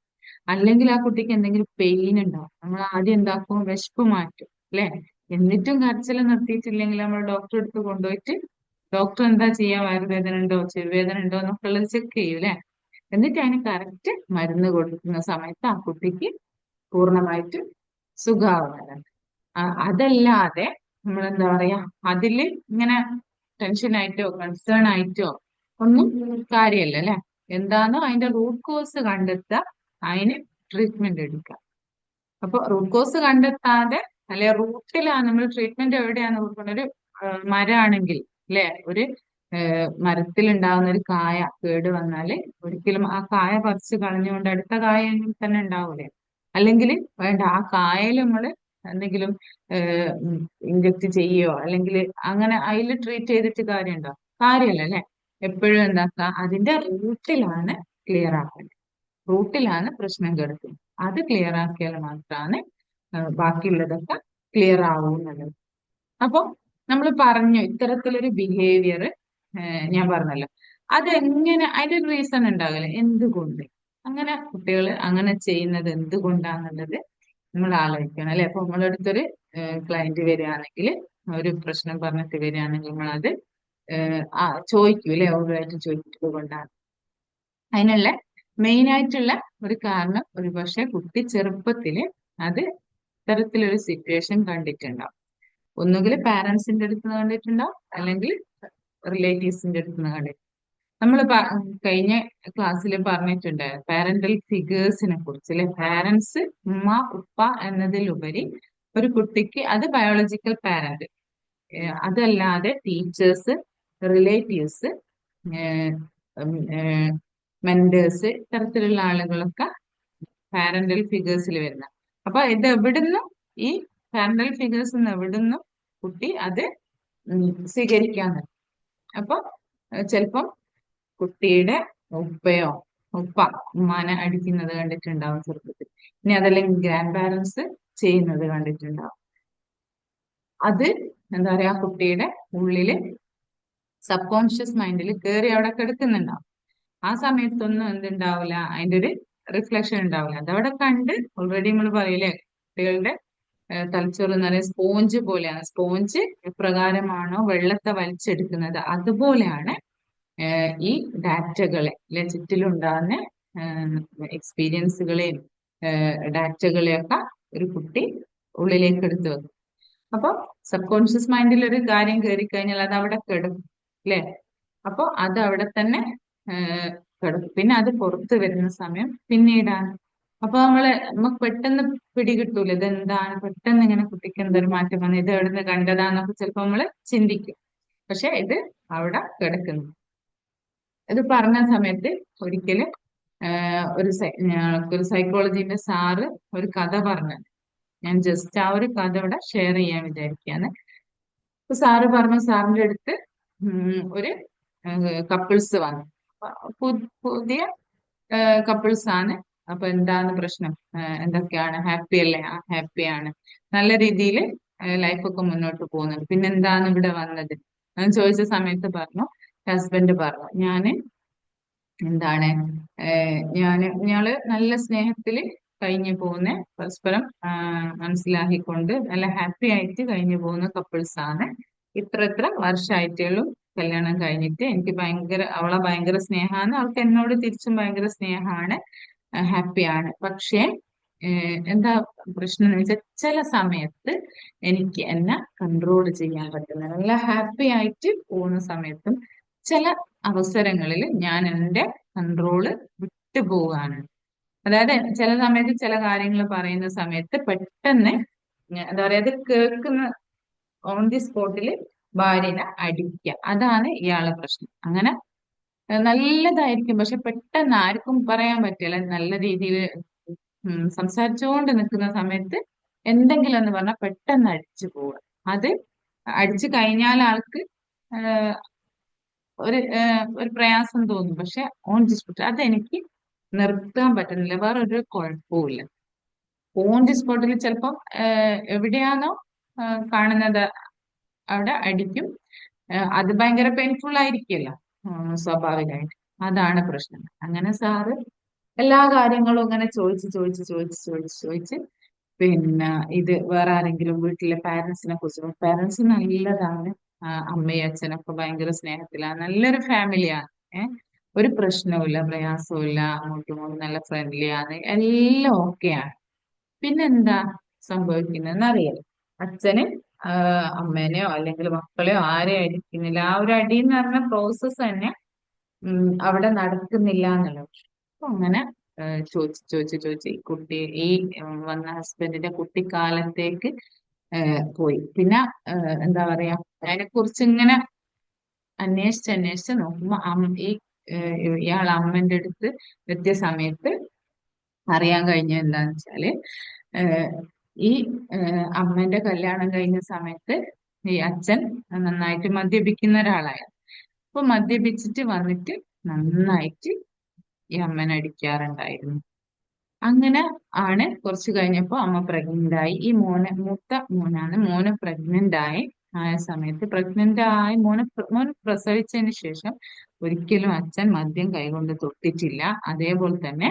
അല്ലെങ്കിൽ ആ കുട്ടിക്ക് എന്തെങ്കിലും പെയിൻ ഉണ്ടാവും. നമ്മൾ ആദ്യം എന്താക്കും, വിശപ്പ് മാറ്റും അല്ലെ. എന്നിട്ടും കരച്ചിൽ നിർത്തിയിട്ടില്ലെങ്കിൽ നമ്മൾ ഡോക്ടറെ അടുത്ത് കൊണ്ടുപോയിട്ട് ഡോക്ടർ എന്താ ചെയ്യാ, വയറുവേദന ഉണ്ടോ ചെവിവേദന ഉണ്ടോ എന്നൊക്കെ ഉള്ളത് ചെക്ക് ചെയ്യും അല്ലെ. എന്നിട്ട് അതിന് കറക്റ്റ് മരുന്ന് കൊടുക്കുന്ന സമയത്ത് ആ കുട്ടിക്ക് പൂർണ്ണമായിട്ടും സുഖാവുന്നതാണ്. അതല്ലാതെ നമ്മൾ എന്താ പറയാ, അതില് ഇങ്ങനെ ടെൻഷൻ ആയിട്ടോ കൺസേൺ ആയിട്ടോ ഒന്നും കാര്യമല്ല അല്ലെ. എന്താണോ അതിന്റെ റൂട്ട് കോസ് കണ്ടെത്തുക, അതിന് ട്രീറ്റ്മെന്റ് എടുക്കുക. അപ്പൊ റൂട്ട് കോസ് കണ്ടെത്താതെ, അല്ലെ റൂട്ടിലാണ് നമ്മൾ ട്രീറ്റ്മെന്റ് എവിടെയാണ് കൊടുക്കുന്നത്. ഒരു മരമാണെങ്കിൽ അല്ലെ, ഒരു മരത്തിൽ ഉണ്ടാകുന്ന ഒരു കായ കേട് വന്നാല് ഒരിക്കലും ആ കായ പറിച്ച് കളഞ്ഞുകൊണ്ട് അടുത്ത കായ തന്നെ ഉണ്ടാവൂലേ. അല്ലെങ്കിൽ വേണ്ട, ആ കായൽ നമ്മള് എന്തെങ്കിലും ഇഞ്ചക്ട് ചെയ്യോ അല്ലെങ്കിൽ അങ്ങനെ അതിൽ ട്രീറ്റ് ചെയ്തിട്ട് കാര്യമുണ്ടോ? കാര്യമല്ല അല്ലെ. എപ്പോഴും എന്താക്കുക, അതിന്റെ റൂട്ടിലാണ് ക്ലിയർ ആക്കേണ്ടത്. റൂട്ടിലാണ് പ്രശ്നം കിടക്കുന്നത്. അത് ക്ലിയർ ആക്കിയാൽ മാത്രമാണ് ബാക്കിയുള്ളതൊക്കെ ക്ലിയർ ആവുന്നത്. അപ്പൊ നമ്മൾ പറഞ്ഞു ഇത്തരത്തിലൊരു ബിഹേവിയർ ഞാൻ പറഞ്ഞല്ലോ, അതെങ്ങനെ, അതിന്റെ റീസൺ ഉണ്ടാവില്ല. എന്തുകൊണ്ട് അങ്ങനെ കുട്ടികൾ അങ്ങനെ ചെയ്യുന്നത് എന്തുകൊണ്ടാന്നുള്ളത് നമ്മൾ ആലോചിക്കണം അല്ലെ. അപ്പൊ നമ്മളടുത്തൊരു ക്ലയന്റ് വരികയാണെങ്കിൽ, ഒരു പ്രശ്നം പറഞ്ഞിട്ട് വരികയാണെങ്കിൽ നമ്മളത് ചോദിക്കൂ അല്ലെ, ഓരോരായിട്ട് ചോദിക്കുന്നത് കൊണ്ടാണ്. അതിനുള്ള മെയിൻ ആയിട്ടുള്ള ഒരു കാരണം, ഒരു പക്ഷെ കുട്ടി ചെറുപ്പത്തില് അത് ഇത്തരത്തിലൊരു സിറ്റുവേഷൻ കണ്ടിട്ടുണ്ടാവും. ഒന്നുകിൽ പാരന്റ്സിന്റെ അടുത്ത് നിന്ന് കണ്ടിട്ടുണ്ടാവും, അല്ലെങ്കിൽ റിലേറ്റീവ്സിന്റെ അടുത്ത് നിന്ന് കണ്ടിട്ടുണ്ടാവും. നമ്മൾ കഴിഞ്ഞ ക്ലാസ്സിൽ പറഞ്ഞിട്ടുണ്ട് പാരന്റൽ ഫിഗേഴ്സിനെ കുറിച്ച് അല്ലെ. പാരന്റ്സ്, ഉമ്മ ഉപ്പ എന്നതിലുപരി ഒരു കുട്ടിക്ക് അത് ബയോളജിക്കൽ പാരന്റ്, അതല്ലാതെ ടീച്ചേഴ്സ്, റിലേറ്റീവ്സ്, മെന്റേഴ്സ്, ഇത്തരത്തിലുള്ള ആളുകളൊക്കെ പാരന്റൽ ഫിഗേഴ്സിൽ വരുന്ന. അപ്പൊ ഇത് എവിടുന്നും, ഈ പാരന്റൽ ഫിഗേഴ്സ് എവിടുന്നും കുട്ടി അത് സ്വീകരിക്കാൻ. അപ്പൊ ചിലപ്പം കുട്ടിയുടെ ഉപ്പയോ, ഉപ്പ ഉമ്മാനെ അടിക്കുന്നത് കണ്ടിട്ടുണ്ടാവും ചെറുപ്പത്തിൽ. ഇനി അതല്ലെങ്കിൽ ഗ്രാൻഡ് പാരന്റ്സ് ചെയ്യുന്നത് കണ്ടിട്ടുണ്ടാവും. അത് എന്താ പറയാ, കുട്ടിയുടെ ഉള്ളില് സബ് കോൺഷ്യസ് മൈൻഡിൽ കയറി അവിടെ കിടക്കുന്നുണ്ടാവും. ആ സമയത്തൊന്നും എന്തുണ്ടാവില്ല, അതിന്റെ ഒരു റിഫ്ലക്ഷൻ ഉണ്ടാവില്ല. അതവിടെ കണ്ട് ഓൾറെഡി നമ്മൾ പറയില്ലേ, കുട്ടികളുടെ തലച്ചോറ് എന്ന് പറയുന്നത് സ്പോഞ്ച് പോലെയാണ്. സ്പോഞ്ച് എപ്രകാരമാണോ വെള്ളത്തെ വലിച്ചെടുക്കുന്നത്, അതുപോലെയാണ് ഈ ഡാറ്റകളെ അല്ലെ, ചുറ്റിലുണ്ടാകുന്ന എക്സ്പീരിയൻസുകളെയും ഡാറ്റകളെയൊക്കെ ഒരു കുട്ടി ഉള്ളിലേക്ക് എടുത്തു വെക്കും. അപ്പൊ സബ് കോൺഷ്യസ് മൈൻഡിൽ ഒരു കാര്യം കയറി കഴിഞ്ഞാൽ അത് അവിടെ കിടക്കും അല്ലെ. അപ്പൊ അത് അവിടെ തന്നെ കിടക്കും. പിന്നെ അത് പുറത്തു വരുന്ന സമയം പിന്നീടാണ്. അപ്പൊ നമുക്ക് പെട്ടെന്ന് പിടികിട്ടൂല ഇതെന്താണ്, പെട്ടെന്ന് ഇങ്ങനെ കുട്ടിക്ക് എന്തൊരു മാറ്റം വന്നു, ഇത് എവിടുന്ന് കണ്ടതാന്നൊക്കെ ചിലപ്പോ നമ്മള് ചിന്തിക്കും. പക്ഷെ ഇത് അവിടെ കിടക്കുന്നു. ഇത് പറഞ്ഞ സമയത്ത് ഒരിക്കല് ഞങ്ങൾക്കൊരു സൈക്കോളജിന്റെ സാറ് ഒരു കഥ പറഞ്ഞു. ഞാൻ ജസ്റ്റ് ആ ഒരു കഥ ഇവിടെ ഷെയർ ചെയ്യാൻ വിചാരിക്കുകയാണ്. അപ്പൊ സാറ് പറഞ്ഞു, സാറിന്റെ അടുത്ത് ഒരു കപ്പിൾസ് വന്നു. പുതിയ കപ്പിൾസ് ആണ്. അപ്പൊ എന്താണ് പ്രശ്നം, എന്തൊക്കെയാണ്, ഹാപ്പി അല്ലേ? ആ ഹാപ്പിയാണ്, നല്ല രീതിയിൽ ലൈഫൊക്കെ മുന്നോട്ട് പോകുന്നുണ്ട്. പിന്നെ എന്താണ് ഇവിടെ വന്നത് എന്ന് ചോദിച്ച സമയത്ത് പറഞ്ഞു, ഹസ്ബൻഡ് പറഞ്ഞു, എന്താണ് ഞങ്ങള് നല്ല സ്നേഹത്തില് കഴിഞ്ഞു പോകുന്ന, പരസ്പരം മനസ്സിലാക്കിക്കൊണ്ട് നല്ല ഹാപ്പി ആയിട്ട് കഴിഞ്ഞു പോകുന്ന കപ്പിൾസ് ആണ്. ഇത്ര ഇത്ര വർഷമായിട്ടുള്ളൂ കല്യാണം കഴിഞ്ഞിട്ട്. എനിക്ക് അവളെ ഭയങ്കര സ്നേഹമാണ്, അവൾക്ക് എന്നോട് തിരിച്ചും ഭയങ്കര സ്നേഹമാണ്, ഹാപ്പിയാണ്. പക്ഷേ എന്താ പ്രശ്നം എന്ന് വെച്ചാൽ ചില സമയത്ത് എനിക്ക് എന്നെ കൺട്രോൾ ചെയ്യാൻ പറ്റുന്ന നല്ല ഹാപ്പി ആയിട്ട് പോകുന്ന സമയത്തും ചില അവസരങ്ങളിൽ ഞാൻ എൻ്റെ കൺട്രോള് വിട്ടു പോവാണ്. അതായത് ചില സമയത്ത് ചില കാര്യങ്ങൾ പറയുന്ന സമയത്ത് പെട്ടെന്ന് എന്താ പറയാ അത് കേൾക്കുന്ന ഓൺ ദി സ്പോട്ടിൽ ഭാര്യനെ അടിക്കുക, അതാണ് ഇയാളെ പ്രശ്നം. അങ്ങനെ നല്ലതായിരിക്കും, പക്ഷെ പെട്ടെന്ന് ആർക്കും പറയാൻ പറ്റില്ല. നല്ല രീതിയിൽ സംസാരിച്ചുകൊണ്ട് നിൽക്കുന്ന സമയത്ത് എന്തെങ്കിലും എന്ന് പറഞ്ഞാൽ പെട്ടെന്ന് അടിച്ചു പോവുക. അത് അടിച്ചു കഴിഞ്ഞാൽ ആൾക്ക് ആഹ്, ഒരു പ്രയാസം തോന്നും, പക്ഷെ ഓൺ ദി സ്പോട്ട് അതെനിക്ക് നിർത്താൻ പറ്റുന്നില്ല. വേറെ ഒരു കുഴപ്പവുമില്ല. ഓൺ ദി സ്പോട്ടിൽ ചിലപ്പം എവിടെയാണോ കാണുന്നത് അവിടെ അടിക്കും. അത് ഭയങ്കര പെയിൻഫുൾ ആയിരിക്കുമല്ലോ, സ്വാഭാവികമായിട്ട്. അതാണ് പ്രശ്നം. അങ്ങനെ സാറ് എല്ലാ കാര്യങ്ങളും ഇങ്ങനെ ചോദിച്ച് പിന്നെ ഇത് വേറെ ആരെങ്കിലും വീട്ടിലെ പാരന്റ്സിനെ കുറിച്ച്, പാരന്റ്സ് നല്ലതാണ്. അമ്മയും അച്ഛനൊക്കെ ഭയങ്കര സ്നേഹത്തിലാണ്, നല്ലൊരു ഫാമിലിയാണ്. ഒരു പ്രശ്നവുമില്ല, പ്രയാസവും അങ്ങോട്ടും ഇങ്ങോട്ടും നല്ല ഫ്രണ്ട്ലിയാണ്, എല്ലാം ഓക്കെയാണ്. പിന്നെന്താ സംഭവിക്കുന്നതെന്ന് അറിയാലോ. അച്ഛന് അമ്മേനെയോ അല്ലെങ്കിൽ മക്കളെയോ ആരെയും അടിക്കുന്നില്ല. ആ ഒരു അടി എന്ന് പറഞ്ഞ പ്രോസസ്സ് തന്നെ അവിടെ നടക്കുന്നില്ല എന്നുള്ളത്. അപ്പൊ അങ്ങനെ ചോദിച്ച് ഈ കുട്ടി ഈ വന്ന ഹസ്ബൻഡിന്റെ കുട്ടിക്കാലത്തേക്ക് പോയി. പിന്നെ എന്താ പറയാ, അതിനെ കുറിച്ച് ഇങ്ങനെ അന്വേഷിച്ച് നോക്കുമ്പോ ഈ ഇയാൾ അമ്മന്റെ അടുത്ത് എത്തിയ സമയത്ത് അറിയാൻ കഴിഞ്ഞ എന്താന്ന് വെച്ചാല്, ഏഹ് ഈ അമ്മന്റെ കല്യാണം കഴിഞ്ഞ സമയത്ത് ഈ അച്ഛൻ നന്നായിട്ട് മദ്യപിക്കുന്ന ഒരാളായിരുന്നു. അപ്പൊ മദ്യപിച്ചിട്ട് വന്നിട്ട് നന്നായിട്ട് ഈ അമ്മനെ അടിക്കാറുണ്ടായിരുന്നു. അങ്ങനെ ആണ് കുറച്ച് കഴിഞ്ഞപ്പോ അമ്മ പ്രഗ്നന്റ് ആയി. ഈ മൂത്ത മോനാണ്. മോന് പ്രഗ്നന്റ് ആയ സമയത്ത് പ്രഗ്നന്റ് ആയി മോന് പ്രസവിച്ചതിന് ശേഷം ഒരിക്കലും അച്ഛൻ മദ്യം കൈകൊണ്ട് തൊട്ടിട്ടില്ല. അതേപോലെ തന്നെ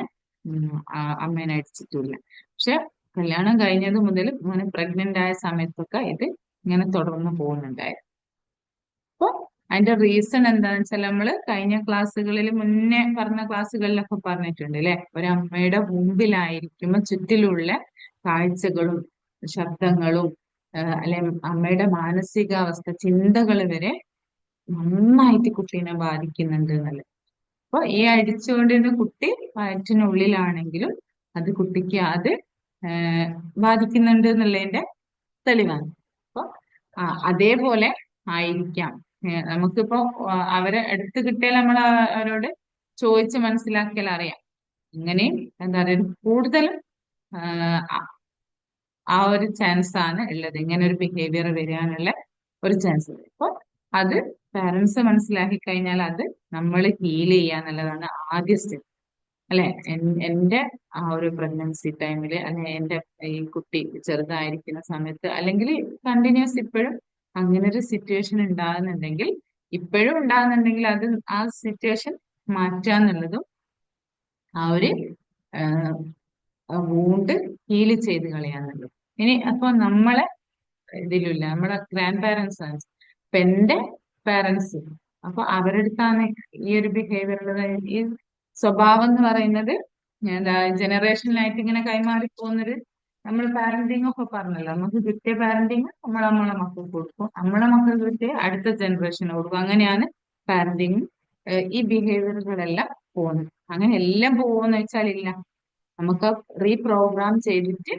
അമ്മേനെ അടിച്ചിട്ടില്ല. പക്ഷെ കല്യാണം കഴിഞ്ഞത് മുതൽ മോന് പ്രഗ്നന്റ് ആയ സമയത്തൊക്കെ ഇത് ഇങ്ങനെ തുടർന്ന് പോകുന്നുണ്ടായിരുന്നു. അപ്പൊ അതിന്റെ റീസൺ എന്താണെന്ന് വെച്ചാൽ നമ്മള് കഴിഞ്ഞ ക്ലാസ്സുകളിൽ മുന്നേ പറഞ്ഞ ക്ലാസ്സുകളിലൊക്കെ പറഞ്ഞിട്ടുണ്ട് അല്ലെ. ഒരമ്മയുടെ മുമ്പിലായിരിക്കുമ്പോ ചുറ്റിലുള്ള കാഴ്ചകളും ശബ്ദങ്ങളും അല്ലെ അമ്മയുടെ മാനസികാവസ്ഥ, ചിന്തകൾ വരെ നന്നായിട്ട് കുട്ടീനെ ബാധിക്കുന്നുണ്ട് എന്നല്ലേ. അപ്പൊ ഈ അടിച്ചുകൊണ്ടിരുന്ന കുട്ടി വയറ്റിനുള്ളിലാണെങ്കിലും അത് കുട്ടിക്ക് അത് ബാധിക്കുന്നുണ്ട് എന്നുള്ളതിന്റെ തെളിവാണ്. അപ്പൊ അതേപോലെ ആയിരിക്കാം. നമുക്കിപ്പോ അവരെ എടുത്തു കിട്ടിയാൽ നമ്മൾ അവരോട് ചോദിച്ച് മനസ്സിലാക്കിയാൽ അറിയാം. ഇങ്ങനെയും എന്താ പറയുക, കൂടുതലും ആ ഒരു ചാൻസ് ആണ് ഉള്ളത്, ഇങ്ങനെ ഒരു ബിഹേവിയർ വരാനുള്ള ഒരു ചാൻസ്. അപ്പൊ അത് പാരന്റ്സ് മനസ്സിലാക്കി കഴിഞ്ഞാൽ അത് നമ്മൾ ഹീൽ ചെയ്യാന്നുള്ളതാണ് ആദ്യ സ്റ്റെപ്പ് അല്ലെ. എന്റെ ആ ഒരു പ്രഗ്നൻസി ടൈമില് അല്ലെങ്കിൽ എന്റെ ഈ കുട്ടി ചെറുതായിരിക്കുന്ന സമയത്ത് അല്ലെങ്കിൽ കണ്ടിന്യൂസ് ഇപ്പോഴും അങ്ങനെ ഒരു സിറ്റുവേഷൻ ഉണ്ടാകുന്നുണ്ടെങ്കിൽ, ഇപ്പോഴും ഉണ്ടാകുന്നുണ്ടെങ്കിൽ അത് ആ സിറ്റുവേഷൻ മാറ്റാന്നുള്ളതും ആ ഒരു വൂണ്ട് ഹീൽ ചെയ്ത് കളയാന്നുള്ളതും. ഇനി അപ്പൊ നമ്മളെ ഇതിലില്ല, നമ്മുടെ ഗ്രാൻഡ് പാരന്റ്സ് ആണ്. അപ്പൊ എന്റെ പാരന്റ്സ്, അപ്പൊ അവരുടെ അടുത്താണ് ഈ ഒരു ബിഹേവിയർ ഉള്ളത്. ഈ സ്വഭാവം എന്ന് പറയുന്നത് എന്താ ജനറേഷനിലായിട്ട് ഇങ്ങനെ കൈമാറി പോകുന്നൊരു, നമ്മൾ പാരന്റിങ് ഒക്കെ പറഞ്ഞല്ലോ, നമുക്ക് കിട്ടിയ പാരന്റിങ് നമ്മൾ നമ്മളെ മക്കൾക്ക് കൊടുക്കും, നമ്മളെ മക്കൾക്ക് കിട്ടിയ അടുത്ത ജനറേഷന് കൊടുക്കും. അങ്ങനെയാണ് പാരന്റിങ് ഈ ബിഹേവിയറുകളെല്ലാം പോകുന്നത്. അങ്ങനെ എല്ലാം പോകുമെന്ന് വെച്ചാൽ ഇല്ല. നമുക്ക് റീപ്രോഗ്രാം ചെയ്തിട്ട്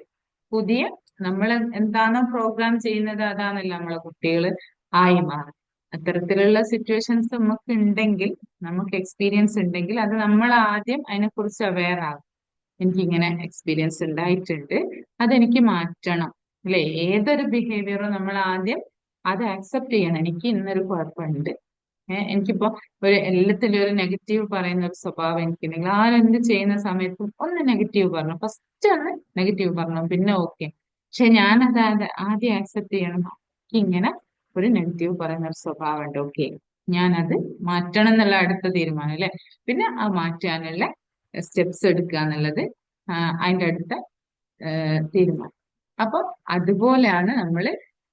പുതിയ നമ്മൾ എന്താണോ പ്രോഗ്രാം ചെയ്യുന്നത് അതാണല്ലോ നമ്മളെ കുട്ടികൾ ആയി മാറും. അത്തരത്തിലുള്ള സിറ്റുവേഷൻസ് നമുക്ക് ഉണ്ടെങ്കിൽ, നമുക്ക് എക്സ്പീരിയൻസ് ഉണ്ടെങ്കിൽ അത് നമ്മൾ ആദ്യം അതിനെക്കുറിച്ച് അവെയർ ആകും. എനിക്കിങ്ങനെ എക്സ്പീരിയൻസ് ഉണ്ടായിട്ടുണ്ട്, അതെനിക്ക് മാറ്റണം അല്ലെ. ഏതൊരു ബിഹേവിയറും നമ്മൾ ആദ്യം അത് ആക്സെപ്റ്റ് ചെയ്യണം. എനിക്ക് ഇന്നൊരു കുഴപ്പമുണ്ട്, എനിക്കിപ്പോ ഒരു എല്ലാത്തിലും ഒരു നെഗറ്റീവ് പറയുന്ന ഒരു സ്വഭാവം എനിക്കുണ്ടെങ്കിൽ ആരെന്ത് ചെയ്യുന്ന സമയത്തും ഒന്ന് നെഗറ്റീവ് പറഞ്ഞു, ഫസ്റ്റ് ഒന്ന് നെഗറ്റീവ് പറഞ്ഞു, പിന്നെ ഓക്കെ. പക്ഷെ ഞാനത് ആദ്യം ആക്സെപ്റ്റ് ചെയ്യണം. എനിക്ക് ഇങ്ങനെ ഒരു നെഗറ്റീവ് പറയുന്ന ഒരു സ്വഭാവം ഉണ്ട്, ഓക്കെ, ഞാനത് മാറ്റണം എന്നുള്ള അടുത്ത തീരുമാനം അല്ലെ. പിന്നെ ആ മാറ്റാനുള്ള സ്റ്റെപ്സ് എടുക്കുക എന്നുള്ളത് അതിന്റെ അടുത്ത തീരുമാനം. അപ്പൊ അതുപോലെയാണ് നമ്മൾ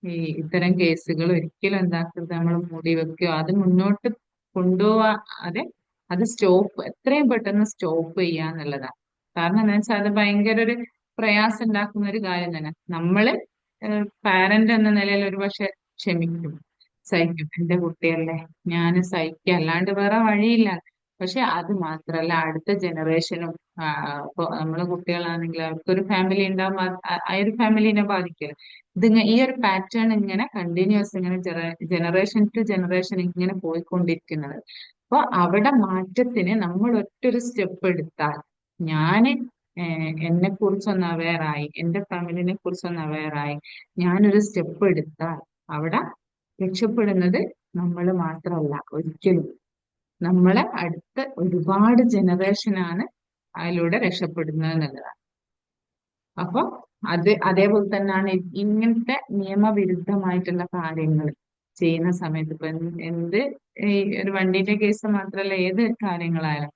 ഈ ഇത്തരം കേസുകൾ ഒരിക്കലും എന്താക്കരുത്, നമ്മൾ മൂടി വെക്കുകയോ അത് മുന്നോട്ട് കൊണ്ടുപോവാതെ അത് സ്റ്റോപ്പ് എത്രയും പെട്ടെന്ന് സ്റ്റോപ്പ് ചെയ്യുക എന്നുള്ളതാണ്. കാരണം എന്താ വെച്ചാൽ അത് ഭയങ്കര ഒരു പ്രയാസം ഉണ്ടാക്കുന്ന ഒരു കാര്യം തന്നെ. നമ്മള് പാരന്റ് എന്ന നിലയിൽ ഒരു പക്ഷെ ക്ഷമിക്കും, സഹിക്കും. എന്റെ കുട്ടിയല്ലേ, ഞാൻ സഹിക്കാം, അല്ലാണ്ട് വേറെ വഴിയില്ല. പക്ഷെ അത് മാത്രല്ല, അടുത്ത ജനറേഷനും ഇപ്പൊ നമ്മളെ കുട്ടികളാണെങ്കിൽ അവർക്കൊരു ഫാമിലി ഉണ്ടാകുമ്പോൾ ആ ഒരു ഫാമിലിനെ ബാധിക്കില്ല. ഈ ഒരു പാറ്റേൺ ഇങ്ങനെ കണ്ടിന്യൂസ്, ഇങ്ങനെ ജനറേഷൻ ടു ജനറേഷൻ ഇങ്ങനെ പോയിക്കൊണ്ടിരിക്കുന്നത്. അപ്പൊ അവിടെ മാറ്റത്തിന് നമ്മൾ ഒറ്റൊരു സ്റ്റെപ്പ് എടുത്താൽ, ഞാന് എന്നെ കുറിച്ചൊന്ന് അവെയറായി, എന്റെ ഫാമിലിനെ കുറിച്ചൊന്ന് അവെയറായി, ഞാനൊരു സ്റ്റെപ്പ് എടുത്താൽ അവിടെ രക്ഷപ്പെടുന്നത് നമ്മൾ മാത്രമല്ല, ഒരിക്കലും നമ്മളെ അടുത്ത ഒരുപാട് ജനറേഷനാണ് അതിലൂടെ രക്ഷപ്പെടുന്നത് എന്നുള്ളതാണ്. അപ്പൊ അതേപോലെ തന്നെയാണ് ഇങ്ങനത്തെ നിയമവിരുദ്ധമായിട്ടുള്ള കാര്യങ്ങൾ ചെയ്യുന്ന സമയത്ത്. ഇപ്പൊ എന്ത് ഈ ഒരു വണ്ടിന്റെ കേസ് മാത്രമല്ല, ഏത് കാര്യങ്ങളായാലും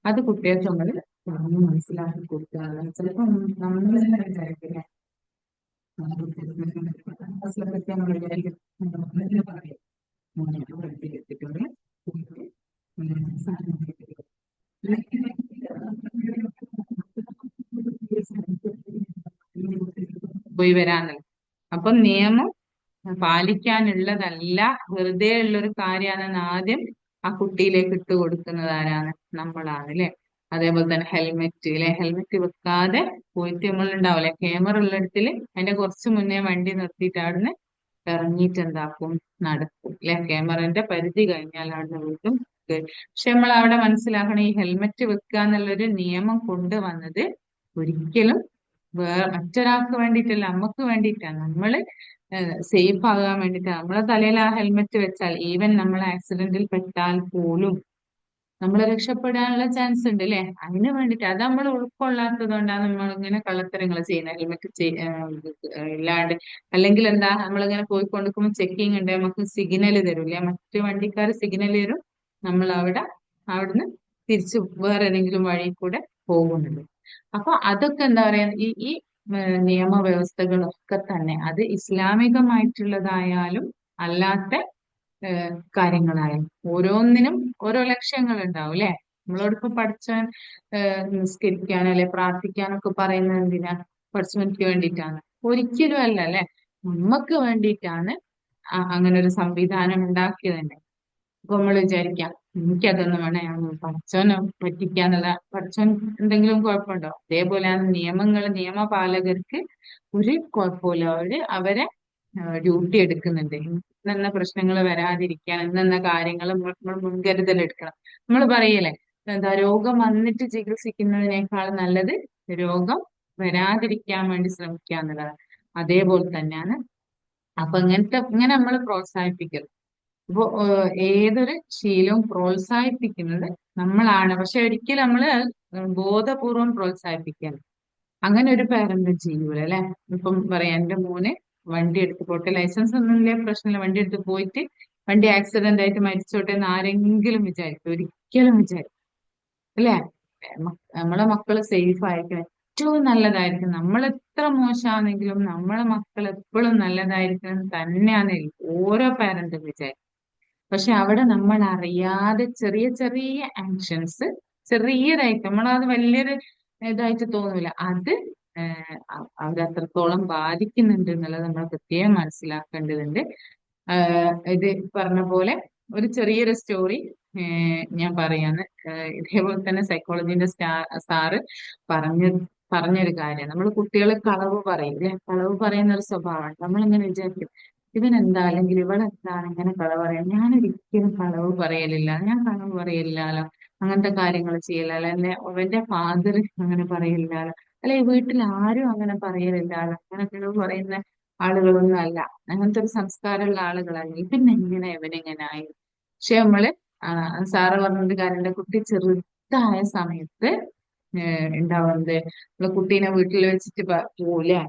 അത് കുട്ടികൾക്ക് നമ്മൾ പറഞ്ഞു മനസ്സിലാക്കി കൊടുക്കുക. ചിലപ്പോ നമ്മൾ തന്നെ വിചാരിക്കില്ല, ക്ലാസ്സിലൊക്കെ നമ്മൾ വിചാരിക്കും നമ്മള് പറയും, മോനെ പഠിപ്പിക്കെത്തിട്ടുണ്ട് പോയി വരാന്നല്ല. അപ്പൊ നിയമം പാലിക്കാനുള്ളതല്ല, വെറുതെ ഉള്ളൊരു കാര്യമാണെന്ന് ആദ്യം ആ കുട്ടിയിലേക്ക് ഇട്ട് കൊടുക്കുന്നത് ആരാണ്? നമ്മളാണ് അല്ലെ? അതേപോലെ തന്നെ ഹെൽമെറ്റ് അല്ലെ, ഹെൽമെറ്റ് വെക്കാതെ പോയിട്ട് നമ്മൾ ഉണ്ടാവില്ലേ, ക്യാമറ ഉള്ളിടത്തില് അതിന്റെ കുറച്ച് മുന്നേ വണ്ടി നിർത്തിയിട്ട് അവിടുന്ന് ഇറങ്ങിയിട്ട് എന്താക്കും, നടക്കും അല്ലെ? ക്യാമറന്റെ പരിധി കഴിഞ്ഞാൽ അവിടുന്ന് വീണ്ടും പക്ഷെ നമ്മൾ അവിടെ മനസ്സിലാക്കണം, ഈ ഹെൽമെറ്റ് വെക്കുക എന്നുള്ളൊരു നിയമം കൊണ്ടുവന്നത് ഒരിക്കലും മറ്റൊരാൾക്ക് വേണ്ടിയിട്ടല്ല, നമുക്ക് വേണ്ടിയിട്ടാണ്. നമ്മള് സേഫ് ആകാൻ വേണ്ടിയിട്ടാണ്. നമ്മളെ തലയിൽ ആ ഹെൽമെറ്റ് വെച്ചാൽ ഈവൻ നമ്മൾ ആക്സിഡന്റിൽ പെട്ടാൽ പോലും നമ്മൾ രക്ഷപ്പെടാനുള്ള ചാൻസ് ഉണ്ട് അല്ലെ? അതിന് വേണ്ടിയിട്ട് അത് നമ്മൾ ഉൾക്കൊള്ളാത്തത് കൊണ്ടാണ് നമ്മൾ ഇങ്ങനെ കള്ളത്തരങ്ങൾ ചെയ്യുന്നത്. ഹെൽമെറ്റ് ഇല്ലാണ്ട്, അല്ലെങ്കിൽ എന്താ, നമ്മളിങ്ങനെ പോയിക്കൊണ്ടിരിക്കുമ്പോൾ ചെക്കിങ് ഉണ്ട്, നമുക്ക് സിഗ്നൽ തരൂല്ലേ, മറ്റു വണ്ടിക്കാർ സിഗ്നൽ തരും, നമ്മൾ അവിടുന്ന് തിരിച്ചു വേറെ ഏതെങ്കിലും വഴി കൂടെ പോകുന്നുണ്ട്. അപ്പൊ അതൊക്കെ എന്താ പറയാ, ഈ നിയമവ്യവസ്ഥകളൊക്കെ തന്നെ അത് ഇസ്ലാമികമായിട്ടുള്ളതായാലും അല്ലാത്ത കാര്യങ്ങളായാലും ഓരോന്നിനും ഓരോ ലക്ഷ്യങ്ങൾ ഉണ്ടാവും അല്ലെ? നമ്മളോടിപ്പോ പഠിച്ചാൻ നിസ്കരിക്കാനോ അല്ലെ പ്രാർത്ഥിക്കാനൊക്കെ പറയുന്നത് എന്തിനാ? പഠിച്ചവനിക്ക് വേണ്ടിയിട്ടാണ്? ഒരിക്കലും അല്ല അല്ലെ? നമുക്ക് വേണ്ടിയിട്ടാണ് അങ്ങനെ ഒരു സംവിധാനം ഉണ്ടാക്കിയത് തന്നെ. അപ്പൊ നമ്മൾ വിചാരിക്കാം, എനിക്കതൊന്നും വേണേ, പഠിച്ചവനെ പറ്റിക്കാന്നുള്ള, പഠിച്ചവൻ എന്തെങ്കിലും കുഴപ്പമുണ്ടോ? അതേപോലെയാണ് നിയമങ്ങൾ, നിയമപാലകർക്ക് ഒരു കുഴപ്പമില്ല, അവരെ ഡ്യൂട്ടി എടുക്കുന്നുണ്ട്. ഇന്ന പ്രശ്നങ്ങൾ വരാതിരിക്കാൻ ഇന്ന കാര്യങ്ങൾ നമ്മൾ മുൻകരുതൽ എടുക്കണം. നമ്മൾ പറയല്ലേ, എന്താ, രോഗം വന്നിട്ട് ചികിത്സിക്കുന്നതിനേക്കാൾ നല്ലത് രോഗം വരാതിരിക്കാൻ വേണ്ടി ശ്രമിക്കുക എന്നുള്ളതാണ്. അതേപോലെ തന്നെയാണ്. അപ്പൊ ഇങ്ങനെ നമ്മൾ പ്രോത്സാഹിപ്പിക്കരുത്. ഇപ്പൊ ഏതൊരു ശീലവും പ്രോത്സാഹിപ്പിക്കുന്നത് നമ്മളാണ്. പക്ഷെ ഒരിക്കലും നമ്മള് ബോധപൂർവം പ്രോത്സാഹിപ്പിക്കണം, അങ്ങനെ ഒരു പേരന്റും ചെയ്യൂല അല്ലെ? ഇപ്പം പറയാം, എന്റെ മോന് വണ്ടി എടുത്ത് പോട്ടെ, ലൈസൻസ് ഒന്നും ഇല്ലേ, പ്രശ്നമില്ല, വണ്ടി എടുത്ത് പോയിട്ട് വണ്ടി ആക്സിഡന്റ് ആയിട്ട് മരിച്ചോട്ടെ എന്ന് ആരെങ്കിലും വിചാരിക്കും? ഒരിക്കലും വിചാരിക്കും അല്ലെ? നമ്മളെ മക്കള് സേഫ് ആയിരിക്കണം, ഏറ്റവും നല്ലതായിരിക്കും. നമ്മൾ എത്ര മോശമാണെങ്കിലും നമ്മളെ മക്കൾ എപ്പോഴും നല്ലതായിരിക്കണം തന്നെയാണ് ഓരോ പാരന്റും വിചാരിക്കും. പക്ഷെ അവിടെ നമ്മൾ അറിയാതെ ചെറിയ ചെറിയ ആക്ഷൻസ്, ചെറിയതായിട്ട് നമ്മളത് വലിയൊരു ഇതായിട്ട് തോന്നൂല, അത് അവരത്രത്തോളം ബാധിക്കുന്നുണ്ട് എന്നുള്ളത് നമ്മൾ പ്രത്യേകം മനസ്സിലാക്കേണ്ടതുണ്ട്. ഇത് പറഞ്ഞ പോലെ ഒരു ചെറിയൊരു സ്റ്റോറി ഞാൻ പറയാണ്. ഇതേപോലെ തന്നെ സൈക്കോളജിന്റെ സാറ് പറഞ്ഞ പറഞ്ഞൊരു കാര്യം, നമ്മൾ കുട്ടികൾ കളവ് പറയും അല്ലെ? കളവ് പറയുന്ന ഒരു സ്വഭാവമാണ്. നമ്മളിങ്ങനെ വിചാരിക്കും, ഇവനെന്താ അല്ലെങ്കിൽ ഇവളെന്താണ് ഇങ്ങനെ കളവ് പറയാൻ? ഞാൻ ഒരിക്കലും കളവ് പറയലില്ല, ഞാൻ കളവ് പറയില്ലാലോ, അങ്ങനത്തെ കാര്യങ്ങൾ ചെയ്യലാലോ, അല്ലെ അവന്റെ ഫാദർ അങ്ങനെ പറയില്ലാലോ, അല്ലെ വീട്ടിൽ ആരും അങ്ങനെ പറയലില്ലാലോ, അങ്ങനെ കളവ് പറയുന്ന ആളുകളൊന്നും അല്ല, അങ്ങനത്തെ ഒരു സംസ്കാരമുള്ള ആളുകളല്ല, പിന്നെ എങ്ങനെ ഇവനിങ്ങനെ ആയി? പക്ഷെ നമ്മള് സാറ് പറഞ്ഞൊരു കാര്യം, എന്റെ കുട്ടി ചെറുതായ സമയത്ത് ഉണ്ടാവുന്നത്, നമ്മള് കുട്ടീനെ വീട്ടിൽ വെച്ചിട്ട് പോവില്ലേ,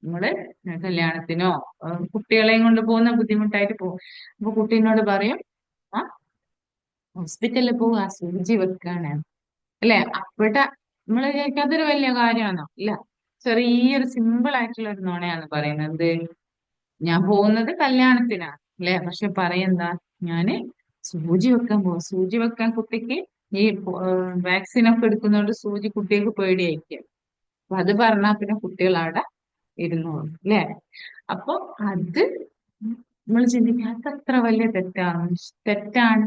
നമ്മള് കല്യാണത്തിനോ കുട്ടികളെയും കൊണ്ട് പോകുന്ന ബുദ്ധിമുട്ടായിട്ട് പോകും. അപ്പൊ കുട്ടീനോട് പറയും, ആ ഹോസ്പിറ്റലിൽ പോവുക, സൂചി വെക്കാണ് അല്ലെ? അവിടെ നമ്മൾ വിചാരിക്കും അതൊരു വലിയ കാര്യമാണോ? ഇല്ല, ചെറിയൊരു സിമ്പിൾ ആയിട്ടുള്ള ഒരു നുണയാണ് പറയുന്നത്. ഞാൻ പോകുന്നത് കല്യാണത്തിനാണ് അല്ലെ, പക്ഷെ പറയെന്താ, ഞാന് സൂചി വെക്കാൻ പോകും. സൂചി വെക്കാൻ കുട്ടിക്ക് ഈ വാക്സിൻ ഒക്കെ എടുക്കുന്നതുകൊണ്ട് സൂചി കുട്ടികൾക്ക് പേടിയായിരിക്കും. അപ്പൊ അത് പറഞ്ഞാൽ പിന്നെ കുട്ടികൾ അവിടെ ഇരുന്നോളും അല്ലേ. അപ്പൊ അത് നമ്മൾ ചിന്തിക്കുക അതത്ര വലിയ തെറ്റാണ്. തെറ്റാണ്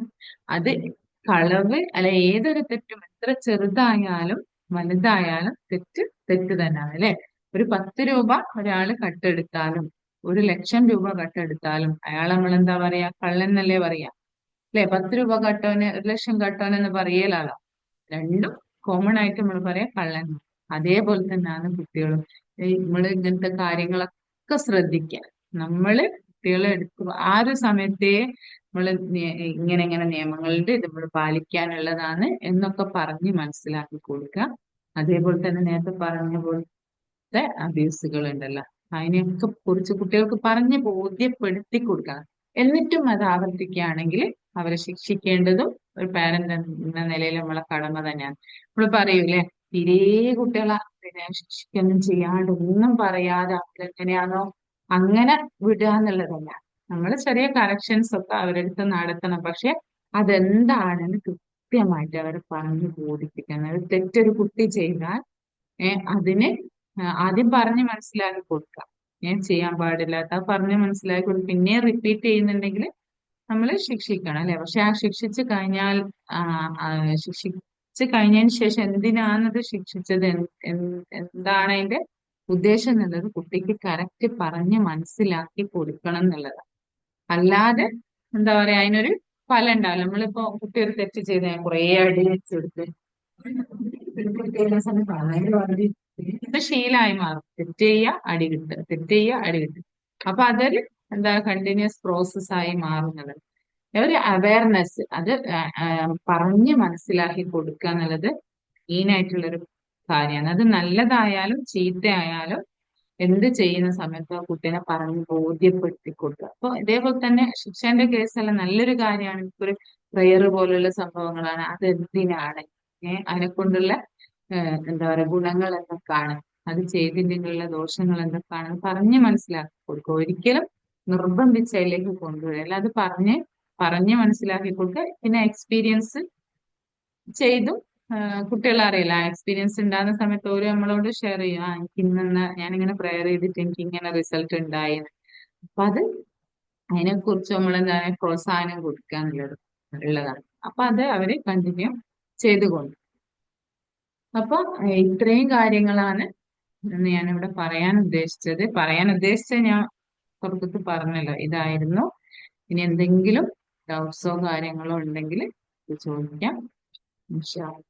അത്. കളവ് അല്ല, ഏതൊരു തെറ്റും എത്ര ചെറുതായാലും വലുതായാലും തെറ്റ് തെറ്റ് തന്നെയാണ് അല്ലെ. ഒരു 10 രൂപ ഒരാള് കട്ടെടുത്താലും 1,00,000 രൂപ കട്ടെടുത്താലും അയാൾ നമ്മൾ എന്താ പറയാ, കള്ളൻ എന്നല്ലേ പറയാ അല്ലെ. 10 രൂപ കട്ടോന് 1,00,000 കട്ടോൻ എന്ന് പറയലാണോ. രണ്ടും കോമൺ ആയിട്ട് നമ്മൾ പറയാം കള്ളൻ. അതേപോലെ തന്നെയാണ് കുട്ടികളും. നമ്മൾ ഇങ്ങനത്തെ കാര്യങ്ങളൊക്കെ ശ്രദ്ധിക്കുക. നമ്മള് കുട്ടികളെ എടുത്ത് ആ ഒരു സമയത്തെ നമ്മൾ ഇങ്ങനെ ഇങ്ങനെ നിയമങ്ങളുണ്ട്, ഇത് നമ്മൾ പാലിക്കാനുള്ളതാണ് എന്നൊക്കെ പറഞ്ഞ് മനസ്സിലാക്കി കൊടുക്കുക. അതേപോലെ തന്നെ നേരത്തെ പറഞ്ഞ പോലത്തെ അബ്യൂസുകൾ ഉണ്ടല്ലോ, അതിനെയൊക്കെ കുറിച്ച് കുട്ടികൾക്ക് പറഞ്ഞ് ബോധ്യപ്പെടുത്തി കൊടുക്കണം. എന്നിട്ടും അത് ആവർത്തിക്കുകയാണെങ്കിൽ അവരെ ശിക്ഷിക്കേണ്ടതും ഒരു പാരന്റ് എന്ന നിലയിൽ നമ്മളെ കടമ തന്നെയാണ്. നമ്മൾ പറയൂലേ, തീരെ കുട്ടികളെ പിന്നെ ശിക്ഷിക്കൊന്നും ചെയ്യാണ്ട് ഒന്നും പറയാതെ അവരെങ്ങനെയാണോ അങ്ങനെ വിടുക എന്നുള്ളതല്ല. നമ്മൾ ചെറിയ കറക്ഷൻസ് ഒക്കെ അവരെടുത്ത് നടത്തണം. പക്ഷെ അതെന്താണെന്ന് കൃത്യമായിട്ട് അവരെ പറഞ്ഞു ബോധിപ്പിക്കണം. ഒരു തെറ്റൊരു കുട്ടി ചെയ്താൽ അതിന് ആദ്യം പറഞ്ഞ് മനസ്സിലാക്കി കൊടുക്കാം. ചെയ്യാൻ പാടില്ലാത്ത അത് പറഞ്ഞ് മനസ്സിലാക്കി കൊടുക്കും. പിന്നെ റിപ്പീറ്റ് ചെയ്യുന്നുണ്ടെങ്കിൽ നമ്മൾ ശിക്ഷിക്കണം അല്ലെ. പക്ഷെ ആ ശിക്ഷിച്ചു കഴിഞ്ഞാൽ ആ, ആ, ശിക്ഷിച്ചു കഴിഞ്ഞതിന് ശേഷം എന്തിനാണത് ശിക്ഷിച്ചത്, എന്താണ് അതിന്റെ ഉദ്ദേശം എന്നുള്ളത് കുട്ടിക്ക് കറക്റ്റ് പറഞ്ഞ് മനസ്സിലാക്കി കൊടുക്കണം എന്നുള്ളതാണ്. അല്ലാതെ എന്താ പറയാ, അതിനൊരു ഫലം ഉണ്ടാവില്ല. നമ്മളിപ്പോ കുട്ടി ഒരു തെറ്റ് ചെയ്ത് കുറെ അടി വെച്ചെടുത്ത് ഇത് ശീലമായി മാറും. തെറ്റ് ചെയ്യുക അടി കിട്ടുക, തെറ്റ് ചെയ്യുക അടി കിട്ടുക. അപ്പൊ അതൊരു എന്താ കണ്ടിന്യൂസ് പ്രോസസ് ആയി മാറുന്നത്. ഒരു അവയർനെസ് അത് പറഞ്ഞ് മനസ്സിലാക്കി കൊടുക്കുക എന്നുള്ളത് മെയിനായിട്ടുള്ളൊരു കാര്യമാണ്. അത് നല്ലതായാലും ചീത്തയായാലും എന്ത് ചെയ്യുന്ന സമയത്ത് ആ കുട്ടീനെ പറഞ്ഞ് ബോധ്യപ്പെടുത്തി കൊടുക്കുക. അപ്പൊ ഇതേപോലെ തന്നെ ശിക്ഷന്റെ കേസെല്ലാം നല്ലൊരു കാര്യമാണ്. ഇപ്പൊ ഒരു പ്രെയർ പോലുള്ള സംഭവങ്ങളാണ്. അത് എന്തിനാണ് അതിനെ കൊണ്ടുള്ള എന്താ പറയുക ഗുണങ്ങൾ എന്തൊക്കെയാണ്, അത് ചെയ്തിട്ടുള്ള ദോഷങ്ങൾ എന്തൊക്കെയാണ് പറഞ്ഞ് മനസ്സിലാക്കി കൊടുക്കുക. ഒരിക്കലും നിർബന്ധിച്ചതിലേക്ക് കൊണ്ടുവരിക. അല്ലാതെ പറഞ്ഞ് മനസ്സിലാക്കി കൊടുക്കുക. പിന്നെ എക്സ്പീരിയൻസ് ചെയ്തും കുട്ടികളെ അറിയില്ല. ആ എക്സ്പീരിയൻസ് ഉണ്ടാകുന്ന സമയത്ത് ഓരോ നമ്മളോട് ഷെയർ ചെയ്യും, എനിക്ക് ഇന്നെന്ന് ഞാനിങ്ങനെ പ്രെയർ ചെയ്തിട്ട് എനിക്ക് ഇങ്ങനെ റിസൾട്ട് ഉണ്ടായി. അപ്പൊ അത് അതിനെ കുറിച്ച് നമ്മൾ എന്താ പ്രോത്സാഹനം കൊടുക്കുക എന്നുള്ളത് ഉള്ളതാണ്. അപ്പൊ അത് അവര് കണ്ടിന്യൂ ചെയ്തുകൊണ്ട്. അപ്പൊ ഇത്രയും കാര്യങ്ങളാണ് ഇന്ന് ഞാനിവിടെ പറയാൻ ഉദ്ദേശിച്ചത് ഞാൻ പുറത്ത് പറഞ്ഞല്ലോ, ഇതായിരുന്നു. ഇനി എന്തെങ്കിലും ഡൗട്ട്സോ കാര്യങ്ങളോ ഉണ്ടെങ്കിൽ ചോദിക്കാം. ഇൻഷാ അല്ലാ.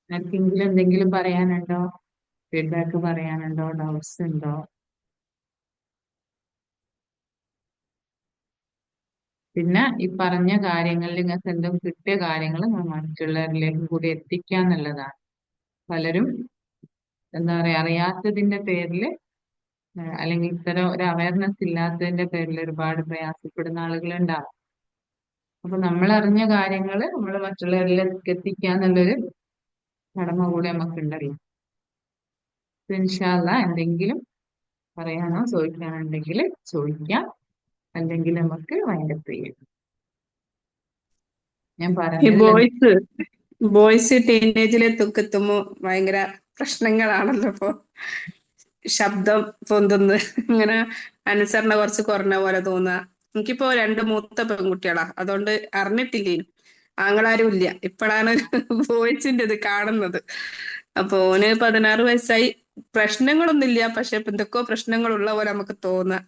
ആർക്കെങ്കിലും എന്തെങ്കിലും പറയാനുണ്ടോ, ഫീഡ്ബാക്ക് പറയാനുണ്ടോ, ഡൗട്ട്സ് ഉണ്ടോ? പിന്നെ ഈ പറഞ്ഞ കാര്യങ്ങളിൽ നിങ്ങൾക്ക് എന്തും കിട്ടിയ കാര്യങ്ങൾ മറ്റുള്ളവരിലേക്ക് കൂടി എത്തിക്കുക എന്നുള്ളതാണ്. പലരും എന്താ പറയാ അറിയാത്തതിന്റെ പേരിൽ അല്ലെങ്കിൽ ഇത്തരം ഒരു അവയർനെസ് ഇല്ലാത്തതിന്റെ പേരിൽ ഒരുപാട് പ്രയാസപ്പെടുന്ന ആളുകളുണ്ടാവും. അപ്പൊ നമ്മൾ അറിഞ്ഞ കാര്യങ്ങൾ നമ്മൾ മറ്റുള്ളവരിലേക്ക് എത്തിക്കുക എന്നുള്ളൊരു കടമ കൂടി നമുക്കുണ്ടല്ലോ. ഇൻഷാ അല്ലാ എന്തെങ്കിലും പറയാനോ ചോദിക്കാനുണ്ടെങ്കിൽ ചോദിക്കാം. അല്ലെങ്കിൽ നമുക്ക് വൈൻഡപ്പ് ചെയ്യാം. ഞാൻ ഈ പറഞ്ഞതിൽ ബോയ്സ് ടീനേജിലെത്തൊക്കെ എത്തുമ്പോ ഭയങ്കര പ്രശ്നങ്ങളാണല്ലോ. ഇപ്പൊ ശബ്ദം പൊന്തുന്ന്, ഇങ്ങനെ അനുസരണ കുറച്ച് കുറഞ്ഞ പോലെ തോന്നുക. എനിക്കിപ്പോ രണ്ട് മൂത്ത പെൺകുട്ടികളാ, അതുകൊണ്ട് അറിഞ്ഞിട്ടില്ലേനു. ആങ്ങളാരും ഇല്ല. ഇപ്പോഴാണ് ബോയ്സിന്റെ ഇത് കാണുന്നത്. അപ്പൊ ഓന് 16 വയസ്സായി. പ്രശ്നങ്ങളൊന്നുമില്ല, പക്ഷെ ഇപ്പൊ എന്തൊക്കെയോ പ്രശ്നങ്ങളുള്ള പോലെ നമുക്ക് തോന്നുക.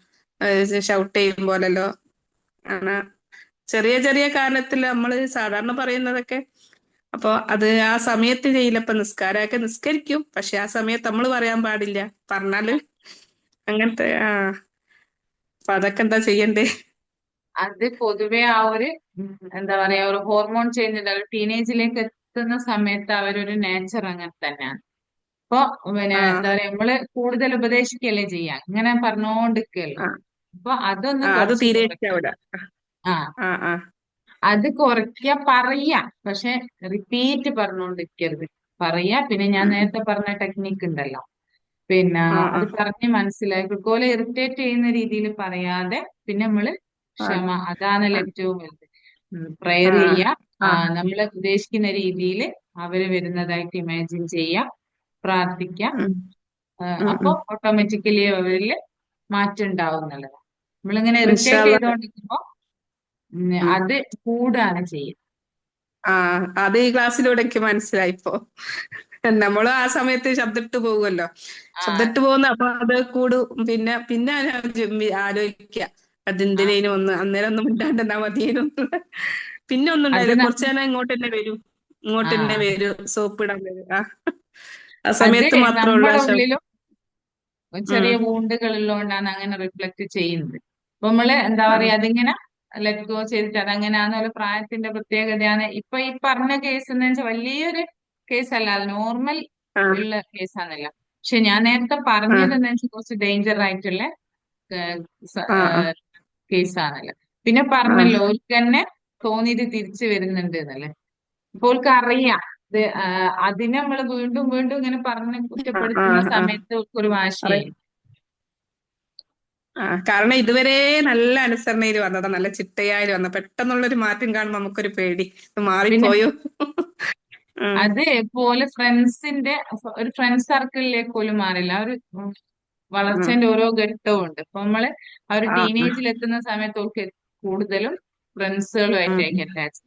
ഷൗട്ട് ചെയ്യും പോലല്ലോ. ആണ് ചെറിയ ചെറിയ കാരണത്തിൽ നമ്മള് സാധാരണ പറയുന്നതൊക്കെ. അപ്പൊ അത് ആ സമയത്ത് ചെയ്യില്ല. ഇപ്പൊ നിസ്കാരമൊക്കെ നിസ്കരിക്കും, പക്ഷെ ആ സമയത്ത് നമ്മൾ പറയാൻ പാടില്ല. പറഞ്ഞാല് അങ്ങനത്തെ അപ്പൊ അതൊക്കെ എന്താ ചെയ്യണ്ടേ? അത് പൊതുവെ ആ ഒരു എന്താ പറയാ ഒരു ഹോർമോൺ ചേഞ്ച് ഉണ്ട്. ടീനേജിലേക്ക് എത്തുന്ന സമയത്ത് അവരൊരു നേച്ചർ അങ്ങനെ തന്നെയാണ്. അപ്പൊ പിന്നെ ആ എന്താ പറയാ നമ്മള് കൂടുതൽ ഉപദേശിക്കല്ലേ ചെയ്യാ, ഇങ്ങനെ പറഞ്ഞോണ്ടിരിക്കല്ലോ. ആ അപ്പൊ അതൊന്ന് അത് കുറച്ച് തീരെ കുറയ്ക്കുക. ഇഷ്ടാവൂല. ആ ആ ആ അത് കുറയ്ക്കുക. പറയാ, പക്ഷെ റിപ്പീറ്റ് പറഞ്ഞോണ്ടിരിക്കരുത്. പറയാ. പിന്നെ ഞാൻ നേരത്തെ പറഞ്ഞ ടെക്നിക്ക് ഉണ്ടല്ലോ, പിന്നെ ആ ആ അത് പറഞ്ഞ് മനസ്സിലാക്കി ഓലെ ഇറിറ്റേറ്റ് ചെയ്യുന്ന രീതിയിൽ പറയാതെ പിന്നെ നമ്മള് ആ ക്ഷമ, അതാണല്ലോ ആ ഏറ്റവും വലുത്. പ്രയർ ആ ചെയ്യുക, ആ നമ്മൾ ഉദ്ദേശിക്കുന്ന രീതിയിൽ അവര് വരുന്നതായിട്ട് ഇമാജിൻ ചെയ്യുക, പ്രാർത്ഥിക്കുക. ഉം ഉം അപ്പൊ ഉം ഓട്ടോമാറ്റിക്കലി അവരിൽ മാറ്റം ഉണ്ടാവും എന്നുള്ളതാണ്. നമ്മളിങ്ങനെ ഇൻഷാ ഇറിറ്റേറ്റ് അല്ലാഹ്. ചെയ്തുകൊണ്ടിരിക്കുമ്പോ ഉം അത് കൂടാണ് ചെയ്യുക. ആ അത് ഈ ക്ലാസ്സിലൂടെ എനിക്ക് മനസ്സിലായിപ്പോ. നമ്മളും ആ സമയത്ത് ശബ്ദിട്ട് പോകുമല്ലോ. ആ ശബ്ദിട്ട് പോകുന്ന അപ്പൊ അത് കൂടും. പിന്നെ പിന്നെ ആലോചിക്കുക ആ അതെന്തിനേനും ഒന്ന് അന്നേരം ഒന്നും മിണ്ടാണ്ടെന്നാ മതിയേനും. പിന്നെ ഒന്നും അത് ഉണ്ടായില്ല. കുറച്ചു നേരം ഇങ്ങോട്ട് തന്നെ വരും. ഇങ്ങോട്ട് തന്നെ ആ വരും. സോപ്പ് ഇടാൻ വരും. ആ അത് സമയത്ത് മാത്രമേ ഉള്ളൂ നമ്മുടെ ആ ഉള്ളിലും ഉം ചെറിയ വൂണ്ടുകൾ ഉള്ളതുകൊണ്ടാണ് അങ്ങനെ റിഫ്ലക്ട് ചെയ്യുന്നത്. അപ്പൊ നമ്മള് എന്താ ആ പറയാ, അതിങ്ങനെ ലെറ്റ് ഗോ ചെയ്തിട്ട് അതങ്ങനെയാന്ന് ഒരു പ്രായത്തിന്റെ പ്രത്യേകതയാണ്. ഇപ്പൊ ഈ പറഞ്ഞ കേസ് എന്ന് വെച്ചാൽ വലിയൊരു കേസല്ല, നോർമൽ ആ ഉള്ള കേസാണല്ല. പക്ഷെ ഞാൻ നേരത്തെ ആ പറഞ്ഞത് എന്ന് വെച്ചാൽ കുറച്ച് ഡേഞ്ചർ ആയിട്ടുള്ള ആ ആ കേസാണല്ലോ. പിന്നെ ആ പറഞ്ഞല്ലോ ഓർക്ക് തന്നെ തോന്നിയത് തിരിച്ചു വരുന്നുണ്ട് എന്നല്ലേ. അപ്പോൾ ഓൾക്ക് അറിയാം ഇത്. അതിനെ നമ്മൾ വീണ്ടും വീണ്ടും ഇങ്ങനെ പറഞ്ഞ് ആ ആ കുറ്റപ്പെടുത്തുന്ന ആ സമയത്ത് ഒരു അറി വാശിയായി. കാരണം ഇതുവരെ നല്ല അനുസരണയിൽ വന്നതാ, നല്ല ചിട്ടയായി വന്ന പെട്ടെന്നുള്ളൊരു മാറ്റം കാണുമ്പോൾ നമുക്കൊരു പേടി, ഇത് പിന്നെ മാറിപ്പോയോ. ഉം അത് പോലെ ഫ്രണ്ട്സിന്റെ ഒരു ഫ്രണ്ട് സർക്കിളിലേക്ക് പോലും മാറില്ല. ആ ഒരു ഉം വളർച്ചേന്റെ ഓരോ ഘട്ടവും ഉണ്ട്. അപ്പൊ നമ്മള് ആ ഒരു ആ ആ ടീനേജിൽ എത്തുന്ന സമയത്ത് ഓൾക്ക് കൂടുതലും ഉം ഫ്രണ്ട്സുകളുമായിട്ടായിരിക്കും അറ്റാച്ച്.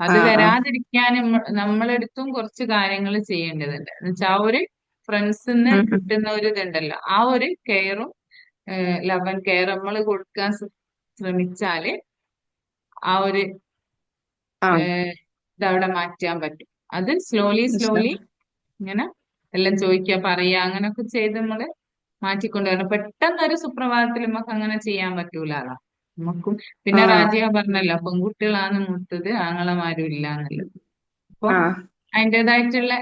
ആ അത് ആ വരാതിരിക്കാനും നമ്മളെടുത്തും കുറച്ച് കാര്യങ്ങൾ ചെയ്യേണ്ടതുണ്ട്. എന്നുവെച്ചാൽ ആ ഒരു ഫ്രണ്ട്സിന്ന് ഉം ഉം കിട്ടുന്ന ഒരു ഇതുണ്ടല്ലോ, ആ ഒരു കെയറും ലവ് ആൻഡ് കെയർ നമ്മൾ കൊടുക്കാൻ ശ്രമിച്ചാല് ആ ഒരു ആ ഇതവിടെ മാറ്റാൻ പറ്റും. അത് സ്ലോലി ഇൻഷാ സ്ലോലി ഇങ്ങനെ എല്ലാം ചോദിക്കുക, പറയുക, അങ്ങനൊക്കെ ചെയ്ത് നമ്മള് മാറ്റിക്കൊണ്ടുവരണം. പെട്ടെന്ന് ഒരു സുപ്രഭാതത്തിൽ നമുക്ക് അങ്ങനെ ചെയ്യാൻ പറ്റൂലല്ലോ നമുക്കും. ആ പിന്നെ റാജിയ പറഞ്ഞല്ലോ, പെൺകുട്ടികളാണ് മൂത്തത്, ആങ്ങളമാരും ഇല്ല എന്നുള്ളത്. അപ്പൊ ആ അതിൻ്റെതായിട്ടുള്ള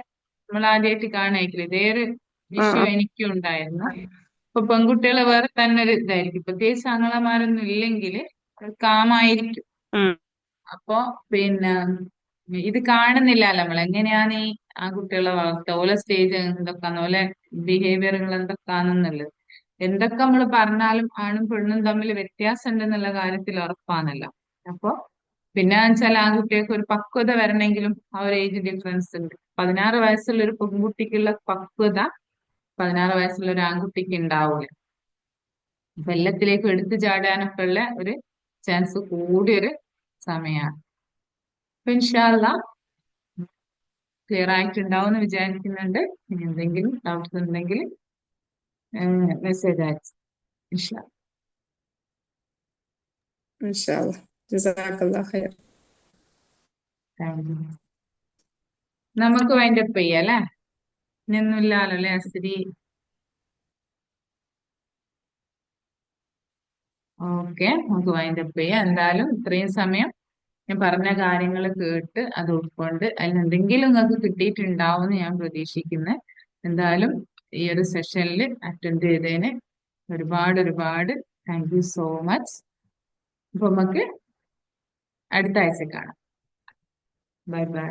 നമ്മൾ ആദ്യമായിട്ട് കാണായിരിക്കില്ല. ഇതേ ഒരു ആ വിഷയം ആ എനിക്കും ഉണ്ടായിരുന്നു. ഇപ്പൊ പെൺകുട്ടികളെ വേറെ തന്നെ ഒരു ഇതായിരിക്കും, പ്രത്യേകിച്ച് ആങ്ങളമാരൊന്നും ഇല്ലെങ്കിൽ കാമായിരിക്കും. ഉം അപ്പൊ പിന്നെ ഇത് കാണുന്നില്ലല്ലോ നമ്മൾ എങ്ങനെയാണ് ഈ ആൺകുട്ടികളെ വളർത്തുക, ഓലെ സ്റ്റേജ് എന്തൊക്കെയാന്ന്, ഓലെ ബിഹേവിയറുകൾ എന്തൊക്കെയാണെന്നുള്ളത്. എന്തൊക്കെ നമ്മൾ പറഞ്ഞാലും ആണും പെണ്ണും തമ്മിൽ വ്യത്യാസം ഉണ്ടെന്നുള്ള കാര്യത്തിൽ ഉറപ്പാണല്ലോ. അപ്പൊ പിന്നെ വെച്ചാൽ ആൺകുട്ടികൾക്ക് ഒരു പക്വത വരണമെങ്കിലും ആ ഒരു ഏജ് ഡിഫറൻസ് ഉണ്ട്. 16 വയസ്സുള്ള ഒരു പെൺകുട്ടിക്കുള്ള പക്വത 16 വയസ്സുള്ള ഒരു ആൺകുട്ടിക്ക് ഉണ്ടാവില്ല. അപ്പൊ എല്ലാത്തിലേക്കും എടുത്തു ചാടാനൊക്കെ ഉള്ള ഒരു ചാൻസ് കൂടിയൊരു സമയമാണ്. അപ്പൊ ഇൻഷാ അല്ലാ ക്ലിയർ ആയിട്ടുണ്ടാവും എന്ന് വിചാരിക്കുന്നുണ്ട്. ഇനി എന്തെങ്കിലും ഡൗട്ട്സ് ഉണ്ടെങ്കിൽ മെസ്സേജ് അയച്ചു. ഇൻഷാ ഇൻഷാ അല്ലാ. ജസാക്കല്ലാഹ് ഖൈർ. Thank you. നമുക്ക് വൈൻഡപ്പ് ചെയ്യാം അല്ലേ? ഇനിയൊന്നുമില്ലല്ലോ അല്ലേ അസ്രി? ഓക്കെ, നമുക്ക് വൈൻഡപ്പ് ചെയ്യാം. എന്തായാലും ഇത്രയും സമയം ഞാൻ പറഞ്ഞ കാര്യങ്ങൾ കേട്ട് അത് ഉൾക്കൊണ്ട് അതിൽ എന്തെങ്കിലും നിങ്ങൾക്ക് കിട്ടിയിട്ടുണ്ടാവും എന്ന് ഞാൻ പ്രതീക്ഷിക്കുന്നു. എന്തായാലും ഈ ഒരു സെഷനിൽ അറ്റൻഡ് ചെയ്തതിന് ഒരുപാട് ഒരുപാട് താങ്ക് യു സോ മച്ച്. അപ്പൊ നമുക്ക് അടുത്ത ആഴ്ച കാണാം. Bye bye.